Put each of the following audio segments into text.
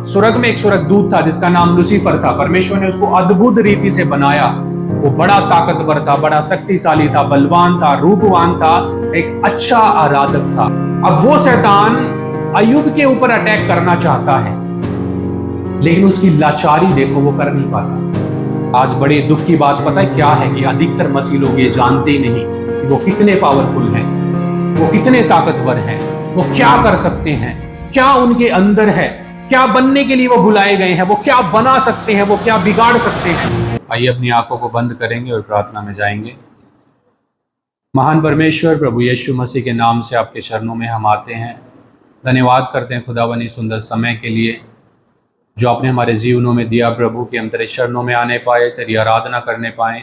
स्वर्ग में एक स्वर्गदूत था जिसका नाम लूसीफर था। परमेश्वर ने उसको अद्भुत रीति से बनाया। वो बड़ा ताकतवर था, बड़ा शक्तिशाली था, बलवान था, रूपवान था, एक अच्छा आराधक था। अब वो शैतान अय्यूब के ऊपर अटैक करना चाहता है, लेकिन उसकी लाचारी देखो, वो कर नहीं पाता। आज बड़े दुख की बात पता है क्या है कि अधिकतर मसीह लोग ये जानते ही नहीं कि वो कितने पावरफुल हैं, वो कितने ताकतवर हैं, वो क्या कर सकते हैं, क्या उनके अंदर है, क्या बनने के लिए वो बुलाए गए हैं, वो क्या बना सकते हैं, वो क्या बिगाड़ सकते हैं। आइए अपनी आंखों को बंद करेंगे और प्रार्थना में जाएंगे। महान परमेश्वर प्रभु यीशु मसीह के नाम से आपके चरणों में हम आते हैं। धन्यवाद करते हैं खुदावन इस सुंदर समय के लिए जो आपने हमारे जीवनों में दिया प्रभु, कि हम तेरे चरणों में आने पाए, तेरी आराधना करने पाए।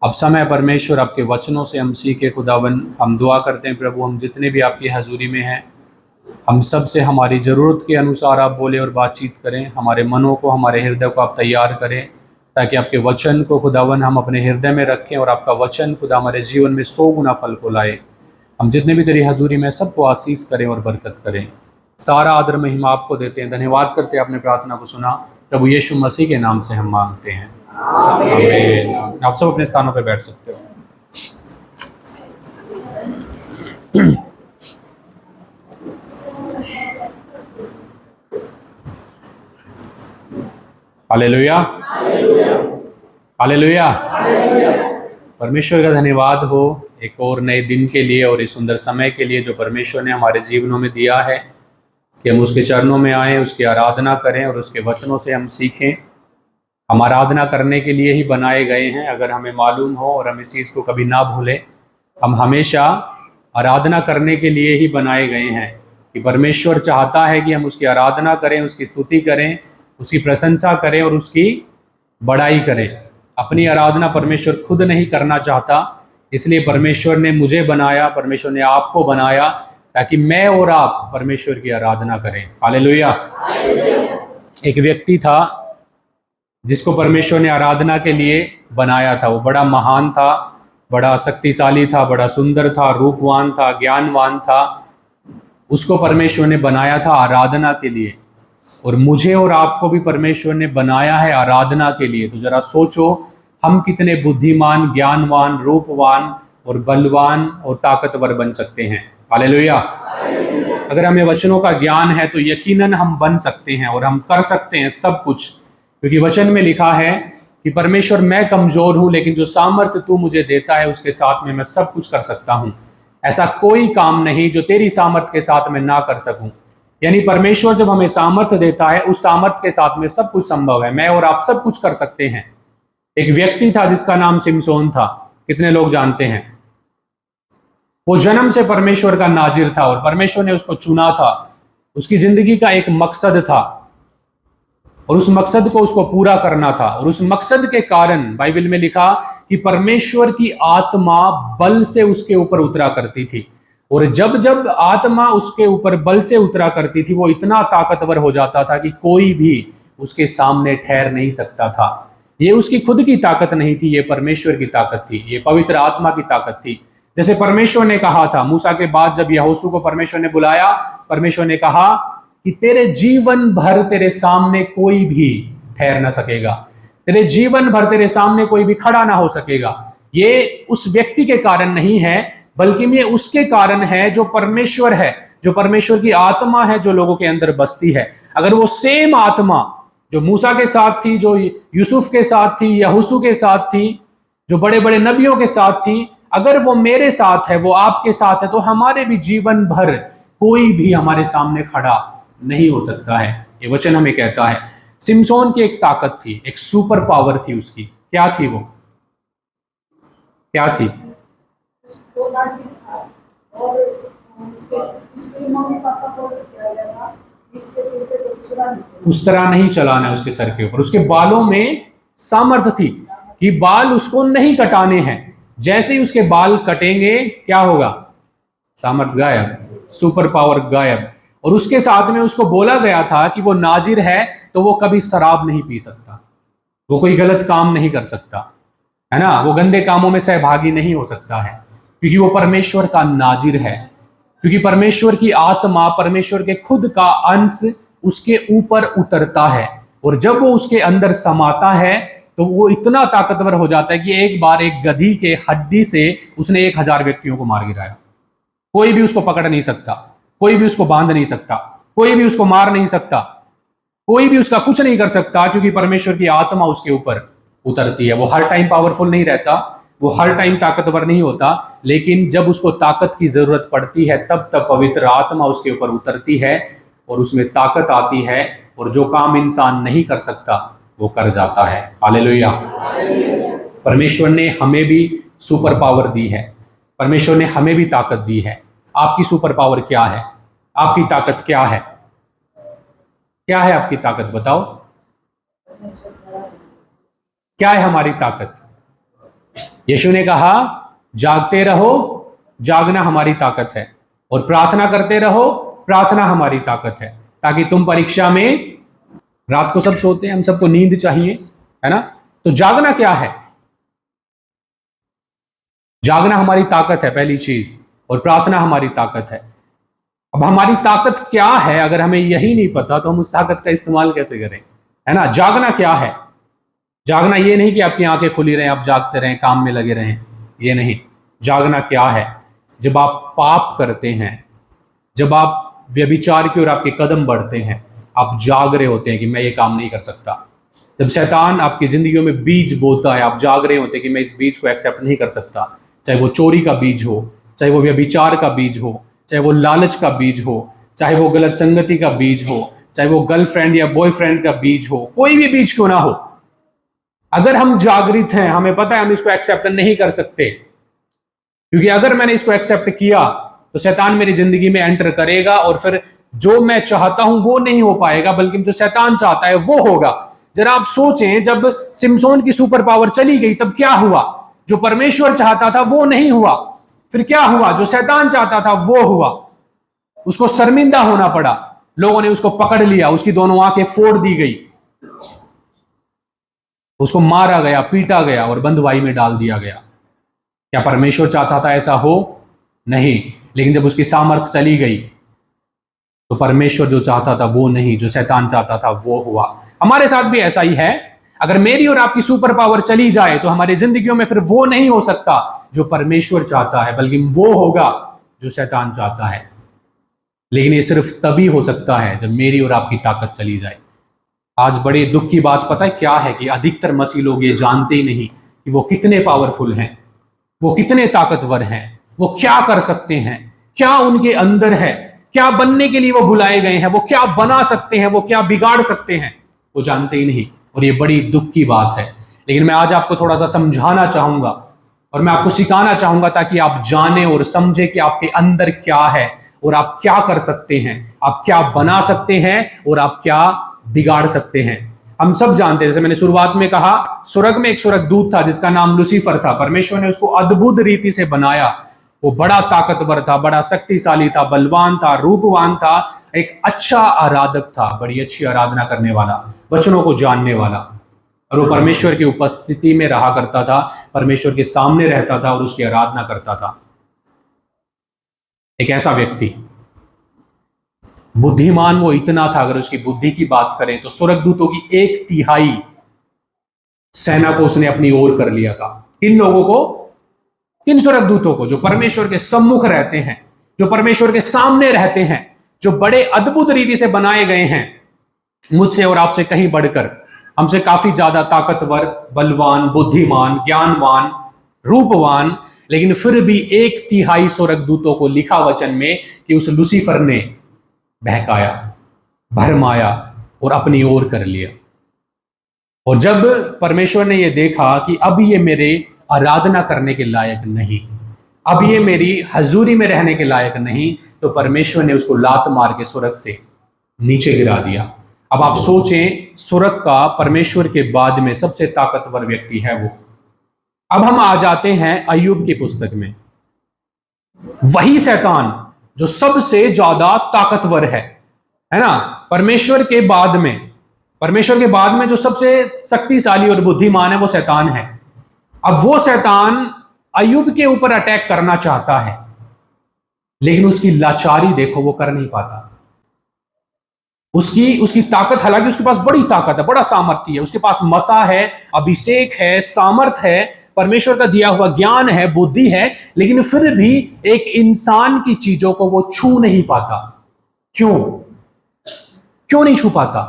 अब समय परमेश्वर आपके वचनों से हम सीखे खुदावन। हम दुआ करते हैं प्रभु, हम जितने भी आपकी हजूरी में हैं, हम सब से हमारी ज़रूरत के अनुसार आप बोले और बातचीत करें। हमारे मनों को, हमारे हृदय को आप तैयार करें, ताकि आपके वचन को खुदावन हम अपने हृदय में रखें और आपका वचन खुदा हमारे जीवन में 100 गुना फल को लाए। हम जितने भी तेरी हजूरी में सबको आशीष करें और बरकत करें। सारा आदर महिमा आपको देते हैं। धन्यवाद करते हैं आपने प्रार्थना को सुना। प्रभु यीशु मसीह के नाम से हम मांगते हैं, आमीन। आप सब अपने स्थानों पर बैठ सकते हो। Hallelujah, hallelujah. परमेश्वर का धन्यवाद हो एक और नए दिन के लिए और इस सुंदर समय के लिए जो परमेश्वर ने हमारे जीवनों में दिया है, कि हम उसके चरणों में आएँ, उसकी आराधना करें और उसके वचनों से हम सीखें। हम आराधना करने के लिए ही बनाए गए हैं, अगर हमें मालूम हो और हम इस चीज़ को कभी ना भूलें। हम हमेशा आराधना करने के लिए ही बनाए गए हैं, कि परमेश्वर चाहता है कि हम उसकी आराधना करें, उसकी स्तुति करें, उसकी प्रशंसा करें और उसकी बड़ाई करें। अपनी आराधना परमेश्वर खुद नहीं करना चाहता, इसलिए परमेश्वर ने मुझे बनाया, परमेश्वर ने आपको बनाया, ताकि मैं और आप परमेश्वर की आराधना करें। हालेलुया। एक व्यक्ति था जिसको परमेश्वर ने आराधना के लिए बनाया था। वो बड़ा महान था, बड़ा शक्तिशाली था, बड़ा सुंदर था, रूपवान था, ज्ञानवान था। उसको परमेश्वर ने बनाया था आराधना के लिए, और मुझे और आपको भी परमेश्वर ने बनाया है आराधना के लिए। तो जरा सोचो, हम कितने बुद्धिमान, ज्ञानवान, रूपवान और बलवान और ताकतवर बन सकते हैं। हालेलुया। अगर हमें वचनों का ज्ञान है तो यकीनन हम बन सकते हैं और हम कर सकते हैं सब कुछ, क्योंकि वचन में लिखा है कि परमेश्वर मैं कमजोर हूं, लेकिन जो सामर्थ्य तू मुझे देता है उसके साथ में मैं सब कुछ कर सकता हूं। ऐसा कोई काम नहीं जो तेरी सामर्थ्य के साथ मैं ना कर सकूं। यानी परमेश्वर जब हमें सामर्थ्य देता है, उस सामर्थ्य के साथ में सब कुछ संभव है। मैं और आप सब कुछ कर सकते हैं। एक व्यक्ति था जिसका नाम सिमसोन था। कितने लोग जानते हैं? वो जन्म से परमेश्वर का नाजिर था और परमेश्वर ने उसको चुना था। उसकी जिंदगी का एक मकसद था और उस मकसद को उसको पूरा करना था। और उस मकसद के कारण बाइबल में लिखा कि परमेश्वर की आत्मा बल से उसके ऊपर उतरा करती थी, और जब जब आत्मा उसके ऊपर बल से उतरा करती थी, वो इतना ताकतवर हो जाता था कि कोई भी उसके सामने ठहर नहीं सकता था। ये उसकी खुद की ताकत नहीं थी, ये परमेश्वर की ताकत थी, ये पवित्र आत्मा की ताकत थी। जैसे परमेश्वर ने कहा था मूसा के बाद, जब यहोशू को परमेश्वर ने बुलाया, परमेश्वर ने कहा कि तेरे जीवन भर तेरे सामने कोई भी ठहर ना सकेगा, तेरे जीवन भर तेरे सामने कोई भी खड़ा ना हो सकेगा। ये उस व्यक्ति के कारण नहीं है, बल्कि ये उसके कारण है जो परमेश्वर है, जो परमेश्वर की आत्मा है, जो लोगों के अंदर बसती है। अगर वो सेम आत्मा जो मूसा के साथ थी, जो यूसुफ के साथ थी, यहोशू के साथ थी, जो बड़े बड़े नबियों के साथ थी, अगर वो मेरे साथ है, वो आपके साथ है, तो हमारे भी जीवन भर कोई भी हमारे सामने खड़ा नहीं हो सकता है। ये वचन हमें कहता है। सिमसोन की एक ताकत थी, एक सुपर पावर थी उसकी। क्या थी वो? क्या थी? उस तरह नहीं चलाना है उसके सर के ऊपर। उसके बालों में सामर्थ्य थी कि बाल उसको नहीं कटाने हैं। जैसे ही उसके बाल कटेंगे क्या होगा? सामर्थ्य गायब, सुपर पावर गायब। और उसके साथ में उसको बोला गया था कि वो नाजिर है, तो वो कभी शराब नहीं पी सकता, वो कोई गलत काम नहीं कर सकता, है ना, वो गंदे कामों में सहभागी नहीं हो सकता है, क्योंकि वो परमेश्वर का नाजिर है। क्योंकि परमेश्वर की आत्मा, परमेश्वर के खुद का अंश उसके ऊपर उतरता है, और जब वो उसके अंदर समाता है तो वो इतना ताकतवर हो जाता है कि एक बार एक गधी के हड्डी से उसने 1000 व्यक्तियों को मार गिराया। कोई भी उसको पकड़ नहीं सकता, कोई भी उसको बांध नहीं सकता, कोई भी उसको मार नहीं सकता, कोई भी उसका कुछ नहीं कर सकता, क्योंकि परमेश्वर की आत्मा उसके ऊपर उतरती है। वो हर टाइम पावरफुल नहीं रहता, वो हर टाइम ताकतवर नहीं होता, लेकिन जब उसको ताकत की जरूरत पड़ती है तब तब पवित्र आत्मा उसके ऊपर उतरती है और उसमें ताकत आती है, और जो काम इंसान नहीं कर सकता वो कर जाता है। हालेलुया। परमेश्वर ने हमें भी सुपर पावर दी है, परमेश्वर ने हमें भी ताकत दी है। आपकी सुपर पावर क्या है? आपकी ताकत क्या है? क्या है आपकी ताकत? बताओ, क्या है हमारी ताकत? यीशु ने कहा जागते रहो, जागना हमारी ताकत है, और प्रार्थना करते रहो, प्रार्थना हमारी ताकत है, ताकि तुम परीक्षा में, रात को सब सोते हैं, हम सबको नींद चाहिए, है ना? तो जागना क्या है? जागना हमारी ताकत है पहली चीज, और प्रार्थना हमारी ताकत है। अब हमारी ताकत क्या है अगर हमें यही नहीं पता तो हम उस ताकत का इस्तेमाल कैसे करें, है ना? जागना क्या है? जागना ये नहीं कि आपकी आंखें खुली रहें, आप जागते रहें, काम में लगे रहें, ये नहीं। जागना क्या है? जब आप पाप करते हैं, जब आप व्यभिचार की ओर आपके कदम बढ़ते हैं, आप जाग रहे होते हैं कि मैं ये काम नहीं कर सकता। जब शैतान आपकी जिंदगियों में बीज बोता है, आप जाग रहे होते हैं कि मैं इस बीज को एक्सेप्ट नहीं कर सकता, चाहे वो चोरी का बीज हो, चाहे वो व्यभिचार का बीज हो, चाहे वो लालच का बीज हो, चाहे वो गलत संगति का बीज हो, चाहे वो गर्लफ्रेंड या बॉयफ्रेंड का बीज हो, कोई भी बीज क्यों ना हो, अगर हम जागृत हैं, हमें पता है हम इसको एक्सेप्ट नहीं कर सकते, क्योंकि अगर मैंने इसको एक्सेप्ट किया तो शैतान मेरी जिंदगी में एंटर करेगा, और फिर जो मैं चाहता हूं वो नहीं हो पाएगा, बल्कि जो शैतान चाहता है वो होगा। जरा आप सोचें, जब सिमसोन की सुपर पावर चली गई तब क्या हुआ? जो परमेश्वर चाहता था वो नहीं हुआ, फिर क्या हुआ? जो शैतान चाहता था वो हुआ। उसको शर्मिंदा होना पड़ा, लोगों ने उसको पकड़ लिया, उसकी दोनों आंखें फोड़ दी गई, उसको मारा गया, पीटा गया और बंधुआई में डाल दिया गया। क्या परमेश्वर चाहता था ऐसा हो? नहीं। लेकिन जब उसकी सामर्थ चली गई तो परमेश्वर जो चाहता था वो नहीं, जो शैतान चाहता था वो हुआ। हमारे साथ भी ऐसा ही है। अगर मेरी और आपकी सुपर पावर चली जाए तो हमारी जिंदगियों में फिर वो नहीं हो सकता जो परमेश्वर चाहता है, बल्कि वो होगा जो शैतान चाहता है। लेकिन ये सिर्फ तभी हो सकता है जब मेरी और आपकी ताकत चली जाए। आज बड़े दुख की बात पता है क्या है? कि अधिकतर मसीह लोग ये जानते ही नहीं कि वो कितने पावरफुल हैं, वो कितने ताकतवर हैं, वो क्या कर सकते हैं, क्या उनके अंदर है, क्या बनने के लिए वो बुलाए गए हैं, वो क्या बना सकते हैं, वो क्या बिगाड़ सकते हैं, वो जानते ही नहीं। और ये बड़ी दुख की बात है। लेकिन मैं आज आपको थोड़ा सा समझाना चाहूंगा और मैं आपको सिखाना चाहूंगा ताकि आप जाने और समझे कि आपके अंदर क्या है और आप क्या कर सकते हैं, आप क्या बना सकते हैं और आप क्या बिगाड़ सकते हैं। हम सब जानते हैं, जैसे मैंने शुरुआत में कहा, स्वर्ग में एक स्वर्गदूत था जिसका नाम लूसीफर था। परमेश्वर ने उसको अद्भुत रीति से बनाया। वो बड़ा ताकतवर था, बड़ा शक्तिशाली था, बलवान था, रूपवान था, एक अच्छा आराधक था, बड़ी अच्छी आराधना करने वाला, वचनों को जानने वाला। और वो परमेश्वर की उपस्थिति में रहा करता था, परमेश्वर के सामने रहता था और उसकी आराधना करता था। एक ऐसा व्यक्ति, बुद्धिमान वो इतना था, अगर उसकी बुद्धि की बात करें तो स्वर्गदूतों की 1/3 सेना को उसने अपनी ओर कर लिया था। इन लोगों को, इन स्वर्गदूतों को जो परमेश्वर के सम्मुख रहते हैं, जो परमेश्वर के सामने रहते हैं, जो बड़े अद्भुत रीति से बनाए गए हैं, मुझसे और आपसे कहीं बढ़कर, हमसे काफी ज्यादा ताकतवर, बलवान, बुद्धिमान, ज्ञानवान, रूपवान, लेकिन फिर भी 1/3 स्वर्गदूतों को लिखा वचन में कि उस लूसीफर ने बहकाया, भरमाया और अपनी ओर कर लिया। और जब परमेश्वर ने यह देखा कि अब ये मेरे आराधना करने के लायक नहीं, अब ये मेरी हजूरी में रहने के लायक नहीं, तो परमेश्वर ने उसको लात मार के स्वर्ग से नीचे गिरा दिया। अब आप सोचें, स्वर्ग का परमेश्वर के बाद में सबसे ताकतवर व्यक्ति है वो। अब हम आ जाते हैं अय्यूब की पुस्तक में। वही शैतान जो सबसे ज्यादा ताकतवर है ना, परमेश्वर के बाद में, परमेश्वर के बाद में जो सबसे शक्तिशाली और बुद्धिमान है वो शैतान है। अब वो शैतान अय्यूब के ऊपर अटैक करना चाहता है, लेकिन उसकी लाचारी देखो, वो कर नहीं पाता। उसकी उसकी ताकत, हालांकि उसके पास बड़ी ताकत है, बड़ा सामर्थ्य है, उसके पास मसा है, अभिषेक है, सामर्थ है, परमेश्वर का दिया हुआ ज्ञान है, बुद्धि है, लेकिन फिर भी एक इंसान की चीजों को वो छू नहीं पाता। क्यों? क्यों नहीं छू पाता?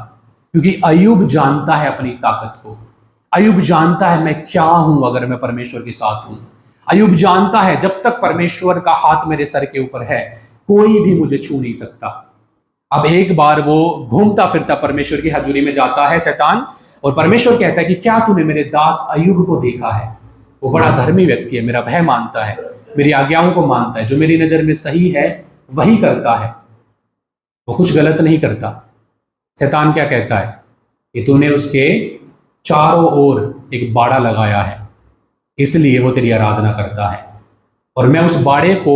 क्योंकि अय्यूब जानता है अपनी ताकत को। अय्यूब जानता है मैं क्या हूं अगर मैं परमेश्वर के साथ हूं। अय्यूब जानता है जब तक परमेश्वर का हाथ मेरे सर के ऊपर है, कोई भी मुझे छू नहीं सकता। अब एक बार वो घूमता फिरता परमेश्वर की हजूरी में जाता है शैतान, और परमेश्वर कहता है कि क्या तूने मेरे दास अय्यूब को देखा है? वो बड़ा धर्मी व्यक्ति है, मेरा भय मानता है, मेरी आज्ञाओं को मानता है, जो मेरी नजर में सही है वही करता है, वो कुछ गलत नहीं करता। शैतान क्या कहता है कि तूने उसके चारों ओर एक बाड़ा लगाया है, इसलिए वो तेरी आराधना करता है, और मैं उस बाड़े को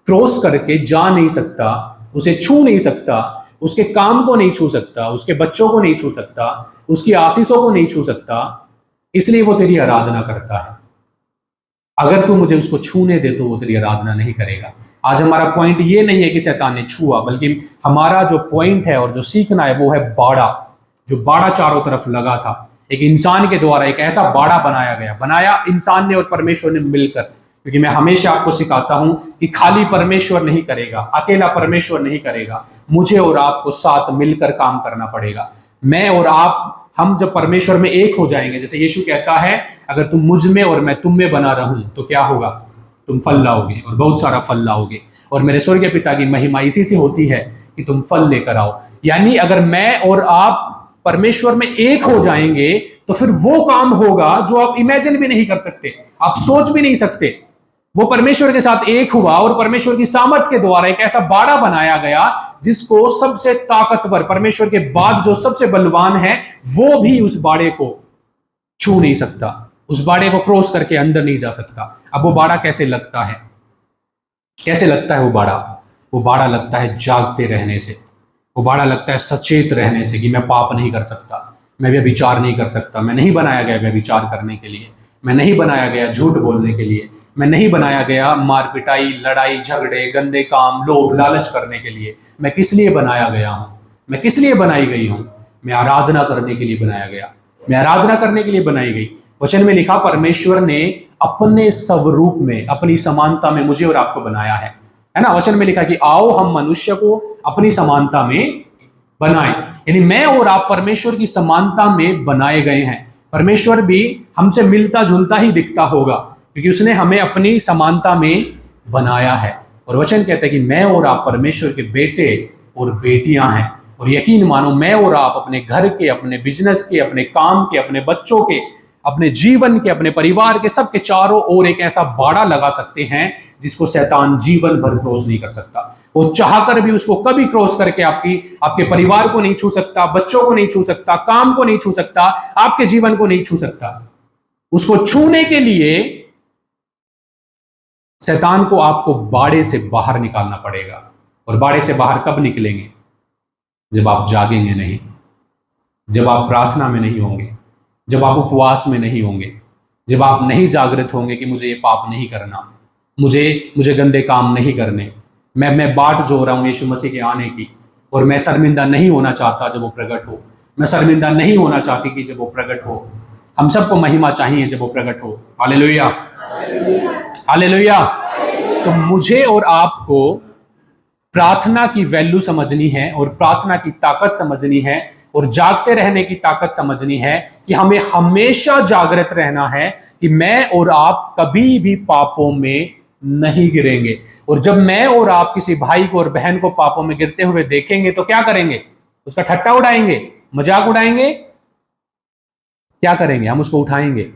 क्रॉस करके जा नहीं सकता, उसे छू नहीं सकता, उसके काम को नहीं छू सकता, उसके बच्चों को नहीं छू सकता, उसकी आशीषों को नहीं छू सकता, इसलिए वो तेरी आराधना करता है। अगर तू मुझे उसको छूने दे तो वो तेरी आराधना नहीं करेगा। आज हमारा पॉइंट ये नहीं है कि शैतान ने छुआ, बल्कि हमारा जो पॉइंट है और जो सीखना है वो है बाड़ा। जो बाड़ा चारों तरफ लगा था, एक इंसान के द्वारा एक ऐसा बाड़ा बनाया गया, बनाया इंसान ने और परमेश्वर ने मिलकर। क्योंकि मैं हमेशा आपको सिखाता हूं कि खाली परमेश्वर नहीं करेगा, अकेला परमेश्वर नहीं करेगा, मुझे और आपको साथ मिलकर काम करना पड़ेगा। मैं और आप, हम जब परमेश्वर में एक हो जाएंगे, जैसे यीशु कहता है अगर तुम मुझ में और मैं तुम में बना रहूं तो क्या होगा? तुम फल लाओगे और बहुत सारा फल लाओगे, और मेरे स्वर्गीय पिता की महिमा इसी से होती है कि तुम फल लेकर आओ। यानी अगर मैं और आप परमेश्वर में एक हो जाएंगे तो फिर वो काम होगा जो आप इमेजिन भी नहीं कर सकते, आप सोच भी नहीं सकते। वो परमेश्वर के साथ एक हुआ और परमेश्वर की सामर्थ के द्वारा एक ऐसा बाड़ा बनाया गया जिसको सबसे ताकतवर, परमेश्वर के बाद जो सबसे बलवान है, वो भी उस बाड़े को छू नहीं सकता, उस बाड़े को क्रॉस करके अंदर नहीं जा सकता। अब वो बाड़ा कैसे लगता है? कैसे लगता है वो बाड़ा? वो बाड़ा लगता है जागते रहने से, वो बाड़ा लगता है सचेत रहने से कि मैं पाप नहीं कर सकता, मैं व्यभिचार नहीं कर सकता, मैं नहीं बनाया गया व्यभिचार करने के लिए, मैं नहीं बनाया गया झूठ बोलने के लिए, मैं नहीं बनाया गया मार पिटाई, लड़ाई झगड़े, गंदे काम, लोभ लालच करने के लिए। मैं किस लिए बनाया गया हूं? मैं किस लिए बनाई गई हूं? मैं आराधना करने के लिए बनाया गया, मैं आराधना करने के लिए बनाई गई। वचन में लिखा परमेश्वर ने अपने स्वरूप में, अपनी समानता में मुझे और आपको बनाया है ना। वचन में लिखा कि आओ हम मनुष्य को अपनी समानता में बनाएं। यानी मैं और आप परमेश्वर की समानता में बनाए गए हैं। परमेश्वर भी हमसे मिलता जुलता ही दिखता होगा क्योंकि उसने हमें अपनी समानता में बनाया है। और वचन कहता है कि मैं और आप परमेश्वर के बेटे और बेटियां हैं। और यकीन मानो मैं और आप अपने घर के, अपने बिजनेस के, अपने काम के, अपने बच्चों के, अपने जीवन के, अपने परिवार के, सबके चारों ओर एक ऐसा बाड़ा लगा सकते हैं जिसको शैतान जीवन भर क्रॉस नहीं कर सकता। वो चाहकर भी उसको कभी क्रॉस करके आपके परिवार को नहीं छू सकता, बच्चों को नहीं छू सकता, काम को नहीं छू सकता, आपके जीवन को नहीं छू सकता। उसको छूने के लिए शैतान को आपको बाड़े से बाहर निकालना पड़ेगा। और बाड़े से बाहर कब निकलेंगे? जब आप जागेंगे नहीं, जब आप प्रार्थना में नहीं होंगे, जब आप उपवास में नहीं होंगे, जब आप नहीं जागृत होंगे कि मुझे ये पाप नहीं करना, मुझे गंदे काम नहीं करने, मैं बाट जो रहा हूं यीशु मसीह के आने की, और मैं शर्मिंदा नहीं होना चाहता जब वो प्रकट हो, मैं शर्मिंदा नहीं होना चाहती कि जब वो प्रकट हो। हम सबको महिमा चाहिए जब वो प्रकट हो। Hallelujah, hallelujah. तो मुझे और आपको प्रार्थना की वैल्यू समझनी है और प्रार्थना की ताकत समझनी है और जागते रहने की ताकत समझनी है कि हमें हमेशा जागृत रहना है कि मैं और आप कभी भी पापों में नहीं गिरेंगे। और जब मैं और आप किसी भाई को और बहन को पापों में गिरते हुए देखेंगे तो क्या करेंगे? उसका ठट्टा उड़ाएंगे, मजाक उड़ाएंगे? क्या करेंगे? हम उसको उठाएंगे,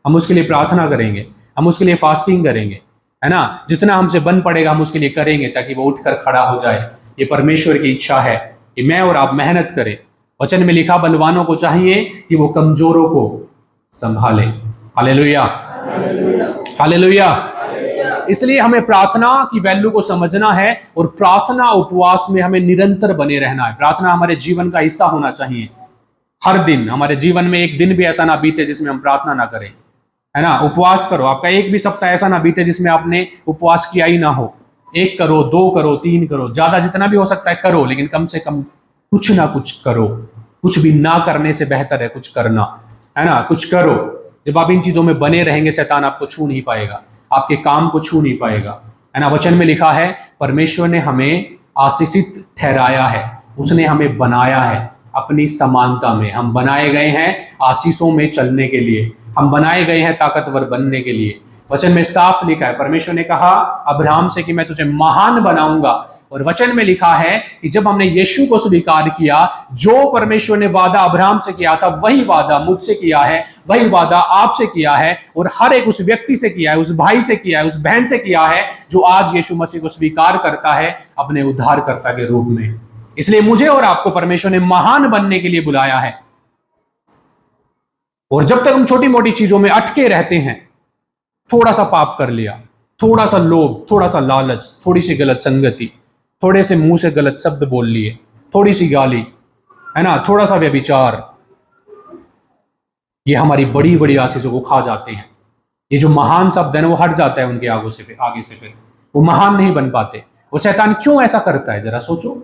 हम उसके लिए प्रार्थना करेंगे, हम उसके लिए फास्टिंग करेंगे, है ना। जितना हमसे बन पड़ेगा हम उसके लिए करेंगे ताकि वो उठकर खड़ा हो जाए। ये परमेश्वर की इच्छा है कि मैं और आप मेहनत करें। वचन में लिखा बलवानों को चाहिए कि वो कमजोरों को संभाले। Hallelujah, hallelujah. इसलिए हमें प्रार्थना की वैल्यू को समझना है और प्रार्थना उपवास में हमें निरंतर बने रहना है। प्रार्थना हमारे जीवन का हिस्सा होना चाहिए। हर दिन हमारे जीवन में एक दिन भी ऐसा ना बीते जिसमें हम प्रार्थना ना करें, है ना। उपवास करो, आपका एक भी सप्ताह ऐसा ना बीते जिसमें आपने उपवास किया ही ना हो। 1 करो, 2 करो, 3 करो, ज्यादा जितना भी हो सकता है करो, लेकिन कम से कम कुछ ना कुछ करो। कुछ भी ना करने से बेहतर है कुछ करना, है ना। कुछ करो। जब आप इन चीजों में बने रहेंगे, शैतान आपको छू नहीं पाएगा, आपके काम को छू नहीं पाएगा, है ना। वचन में लिखा है परमेश्वर ने हमें आशीषित ठहराया है, उसने हमें बनाया है अपनी समानता में। हम बनाए गए हैं आशीषों में चलने के लिए, हम बनाए गए हैं ताकतवर बनने के लिए। वचन में साफ लिखा है, परमेश्वर ने कहा अब्राहम से कि मैं तुझे महान बनाऊंगा। और वचन में लिखा है कि जब हमने यीशु को स्वीकार किया, जो परमेश्वर ने वादा अब्राहम से किया था वही वादा मुझसे किया है, वही वादा आपसे किया है, और हर एक उस व्यक्ति से किया है, उस भाई से किया है, उस बहन से किया है जो आज यीशु मसीह को स्वीकार करता है अपने उद्धारकर्ता के रूप में। इसलिए मुझे और आपको परमेश्वर ने महान बनने के लिए बुलाया है। और जब तक हम छोटी मोटी चीजों में अटके रहते हैं, थोड़ा सा पाप कर लिया, थोड़ा सा लोभ, थोड़ा सा लालच, थोड़ी सी गलत संगति, थोड़े से मुंह से गलत शब्द बोल लिए, थोड़ी सी गाली, है ना, थोड़ा सा व्यभिचार, ये हमारी बड़ी बड़ी आशीषों को खा जाते हैं। ये जो महान शब्द है ना वो हट जाता है उनके आगे से, फिर वो महान नहीं बन पाते। और शैतान क्यों ऐसा करता है, जरा सोचो।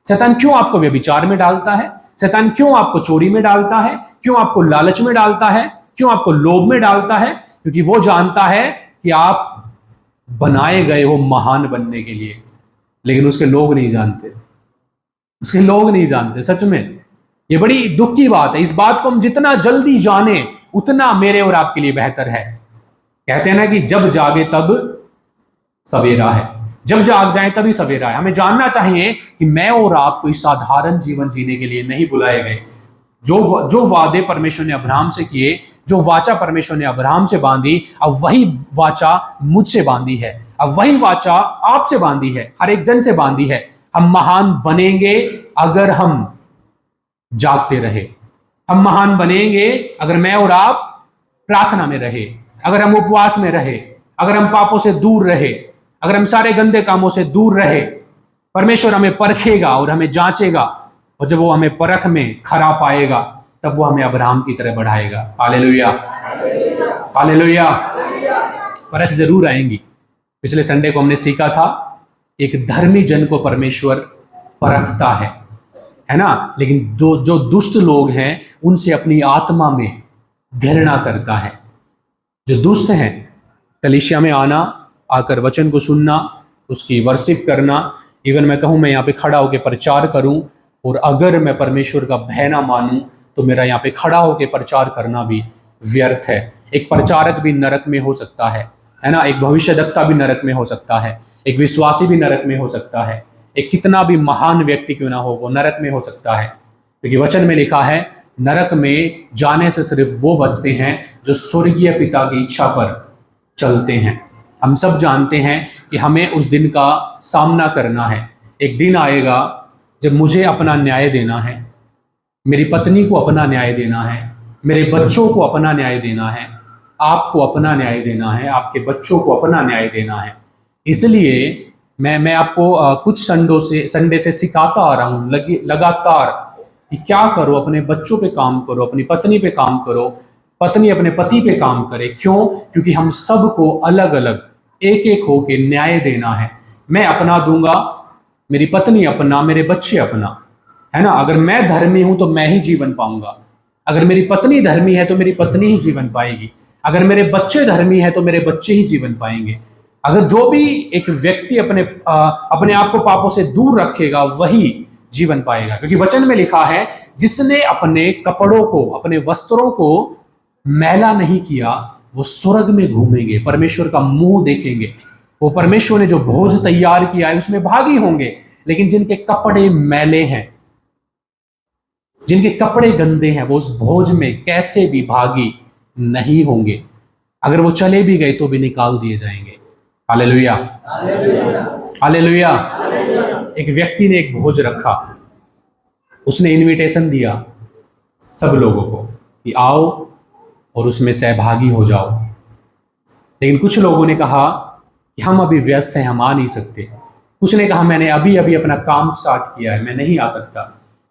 शैतान क्यों आपको व्यभिचार में डालता है? शैतान क्यों आपको चोरी में डालता है? क्यों आपको लालच में डालता है? क्यों आपको लोभ में डालता है? क्योंकि वो जानता है कि आप बनाए गए हो महान बनने के लिए। लेकिन उसके लोग नहीं जानते, उसके लोग नहीं जानते। सच में ये बड़ी दुख की बात है। इस बात को हम जितना जल्दी जाने उतना मेरे और आपके लिए बेहतर है। कहते हैं ना कि जब जागे तब सवेरा है, जब जाग जाए तभी सवेरा है। हमें जानना चाहिए कि मैं और आप कोई साधारण जीवन जीने के लिए नहीं बुलाए गए। जो वादे परमेश्वर ने अब्राहम से किए, जो वाचा परमेश्वर ने अब्राहम से बांधी, अब वही वाचा मुझसे बांधी है, अब वही वाचा आपसे बांधी है, हर एक जन से बांधी है। हम महान बनेंगे अगर हम जागते रहे। हम महान बनेंगे अगर मैं और आप प्रार्थना में रहे, अगर हम उपवास में रहे, अगर हम पापों से दूर रहे, अगर हम सारे गंदे कामों से दूर रहे। परमेश्वर हमें परखेगा और हमें जांचेगा, और जब वो हमें परख में खरा पाएगा तब वो हमें अब्राहम की तरह बढ़ाएगा। Hallelujah, hallelujah. परख जरूर आएंगी। पिछले संडे को हमने सीखा था एक धर्मी जन को परमेश्वर परखता है ना। लेकिन जो दुष्ट लोग हैं उनसे अपनी आत्मा में घृणा करता है। जो दुष्ट हैं, कलीसिया में आना, आकर वचन को सुनना, उसकी वर्शिप करना, इवन मैं कहूँ मैं यहाँ पे खड़ा होकर प्रचार करूँ, और अगर मैं परमेश्वर का भय ना मानूं तो मेरा यहाँ पे खड़ा होकर प्रचार करना भी व्यर्थ है। एक प्रचारक भी नरक में हो सकता है ना। एक भविष्यद्वक्ता भी नरक में हो सकता है, एक विश्वासी भी नरक में हो सकता है, एक कितना भी महान व्यक्ति क्यों ना हो वो नरक में हो सकता है। क्योंकि वचन में लिखा है नरक में जाने से सिर्फ वो बचते हैं जो स्वर्गीय पिता की इच्छा पर चलते हैं। हम सब जानते हैं कि हमें उस दिन का सामना करना है। एक दिन आएगा जब मुझे अपना न्याय देना है, मेरी पत्नी को अपना न्याय देना है, मेरे बच्चों को अपना न्याय देना है, आपको अपना न्याय देना है, आपके बच्चों को अपना न्याय देना है। इसलिए मैं आपको कुछ संडे से सिखाता आ रहा हूँ लगातार कि क्या करो, अपने बच्चों पे काम करो, अपनी पत्नी पे काम करो, पत्नी अपने पति पे काम करे। क्यों? क्योंकि हम सबको अलग अलग एक एक होके न्याय देना है। मैं अपना दूंगा, मेरी पत्नी अपना, मेरे बच्चे अपना, है ना। अगर मैं धर्मी हूं तो मैं ही जीवन पाऊंगा, अगर मेरी पत्नी धर्मी है तो मेरी पत्नी ही जीवन पाएगी, अगर मेरे बच्चे धर्मी है तो मेरे बच्चे ही जीवन पाएंगे। अगर जो भी एक व्यक्ति अपने आप को पापों से दूर रखेगा वही जीवन पाएगा। क्योंकि वचन में लिखा है जिसने अपने कपड़ों को, अपने वस्त्रों को मैला नहीं किया वो स्वर्ग में घूमेंगे, परमेश्वर का मुंह देखेंगे। वो परमेश्वर ने जो भोज तैयार किया है उसमें भागी होंगे। लेकिन जिनके कपड़े मैले हैं, जिनके कपड़े गंदे हैं, वो उस भोज में कैसे भी भागी नहीं होंगे। अगर वो चले भी गए तो भी निकाल दिए जाएंगे। Hallelujah, hallelujah. एक व्यक्ति ने एक भोज रखा, उसने इनविटेशन दिया सब लोगों को कि आओ और उसमें सहभागी हो जाओ। लेकिन कुछ लोगों ने कहा कि हम अभी व्यस्त हैं, हम आ नहीं सकते। कुछ ने कहा मैंने अभी अभी अपना काम स्टार्ट किया है, मैं नहीं आ सकता।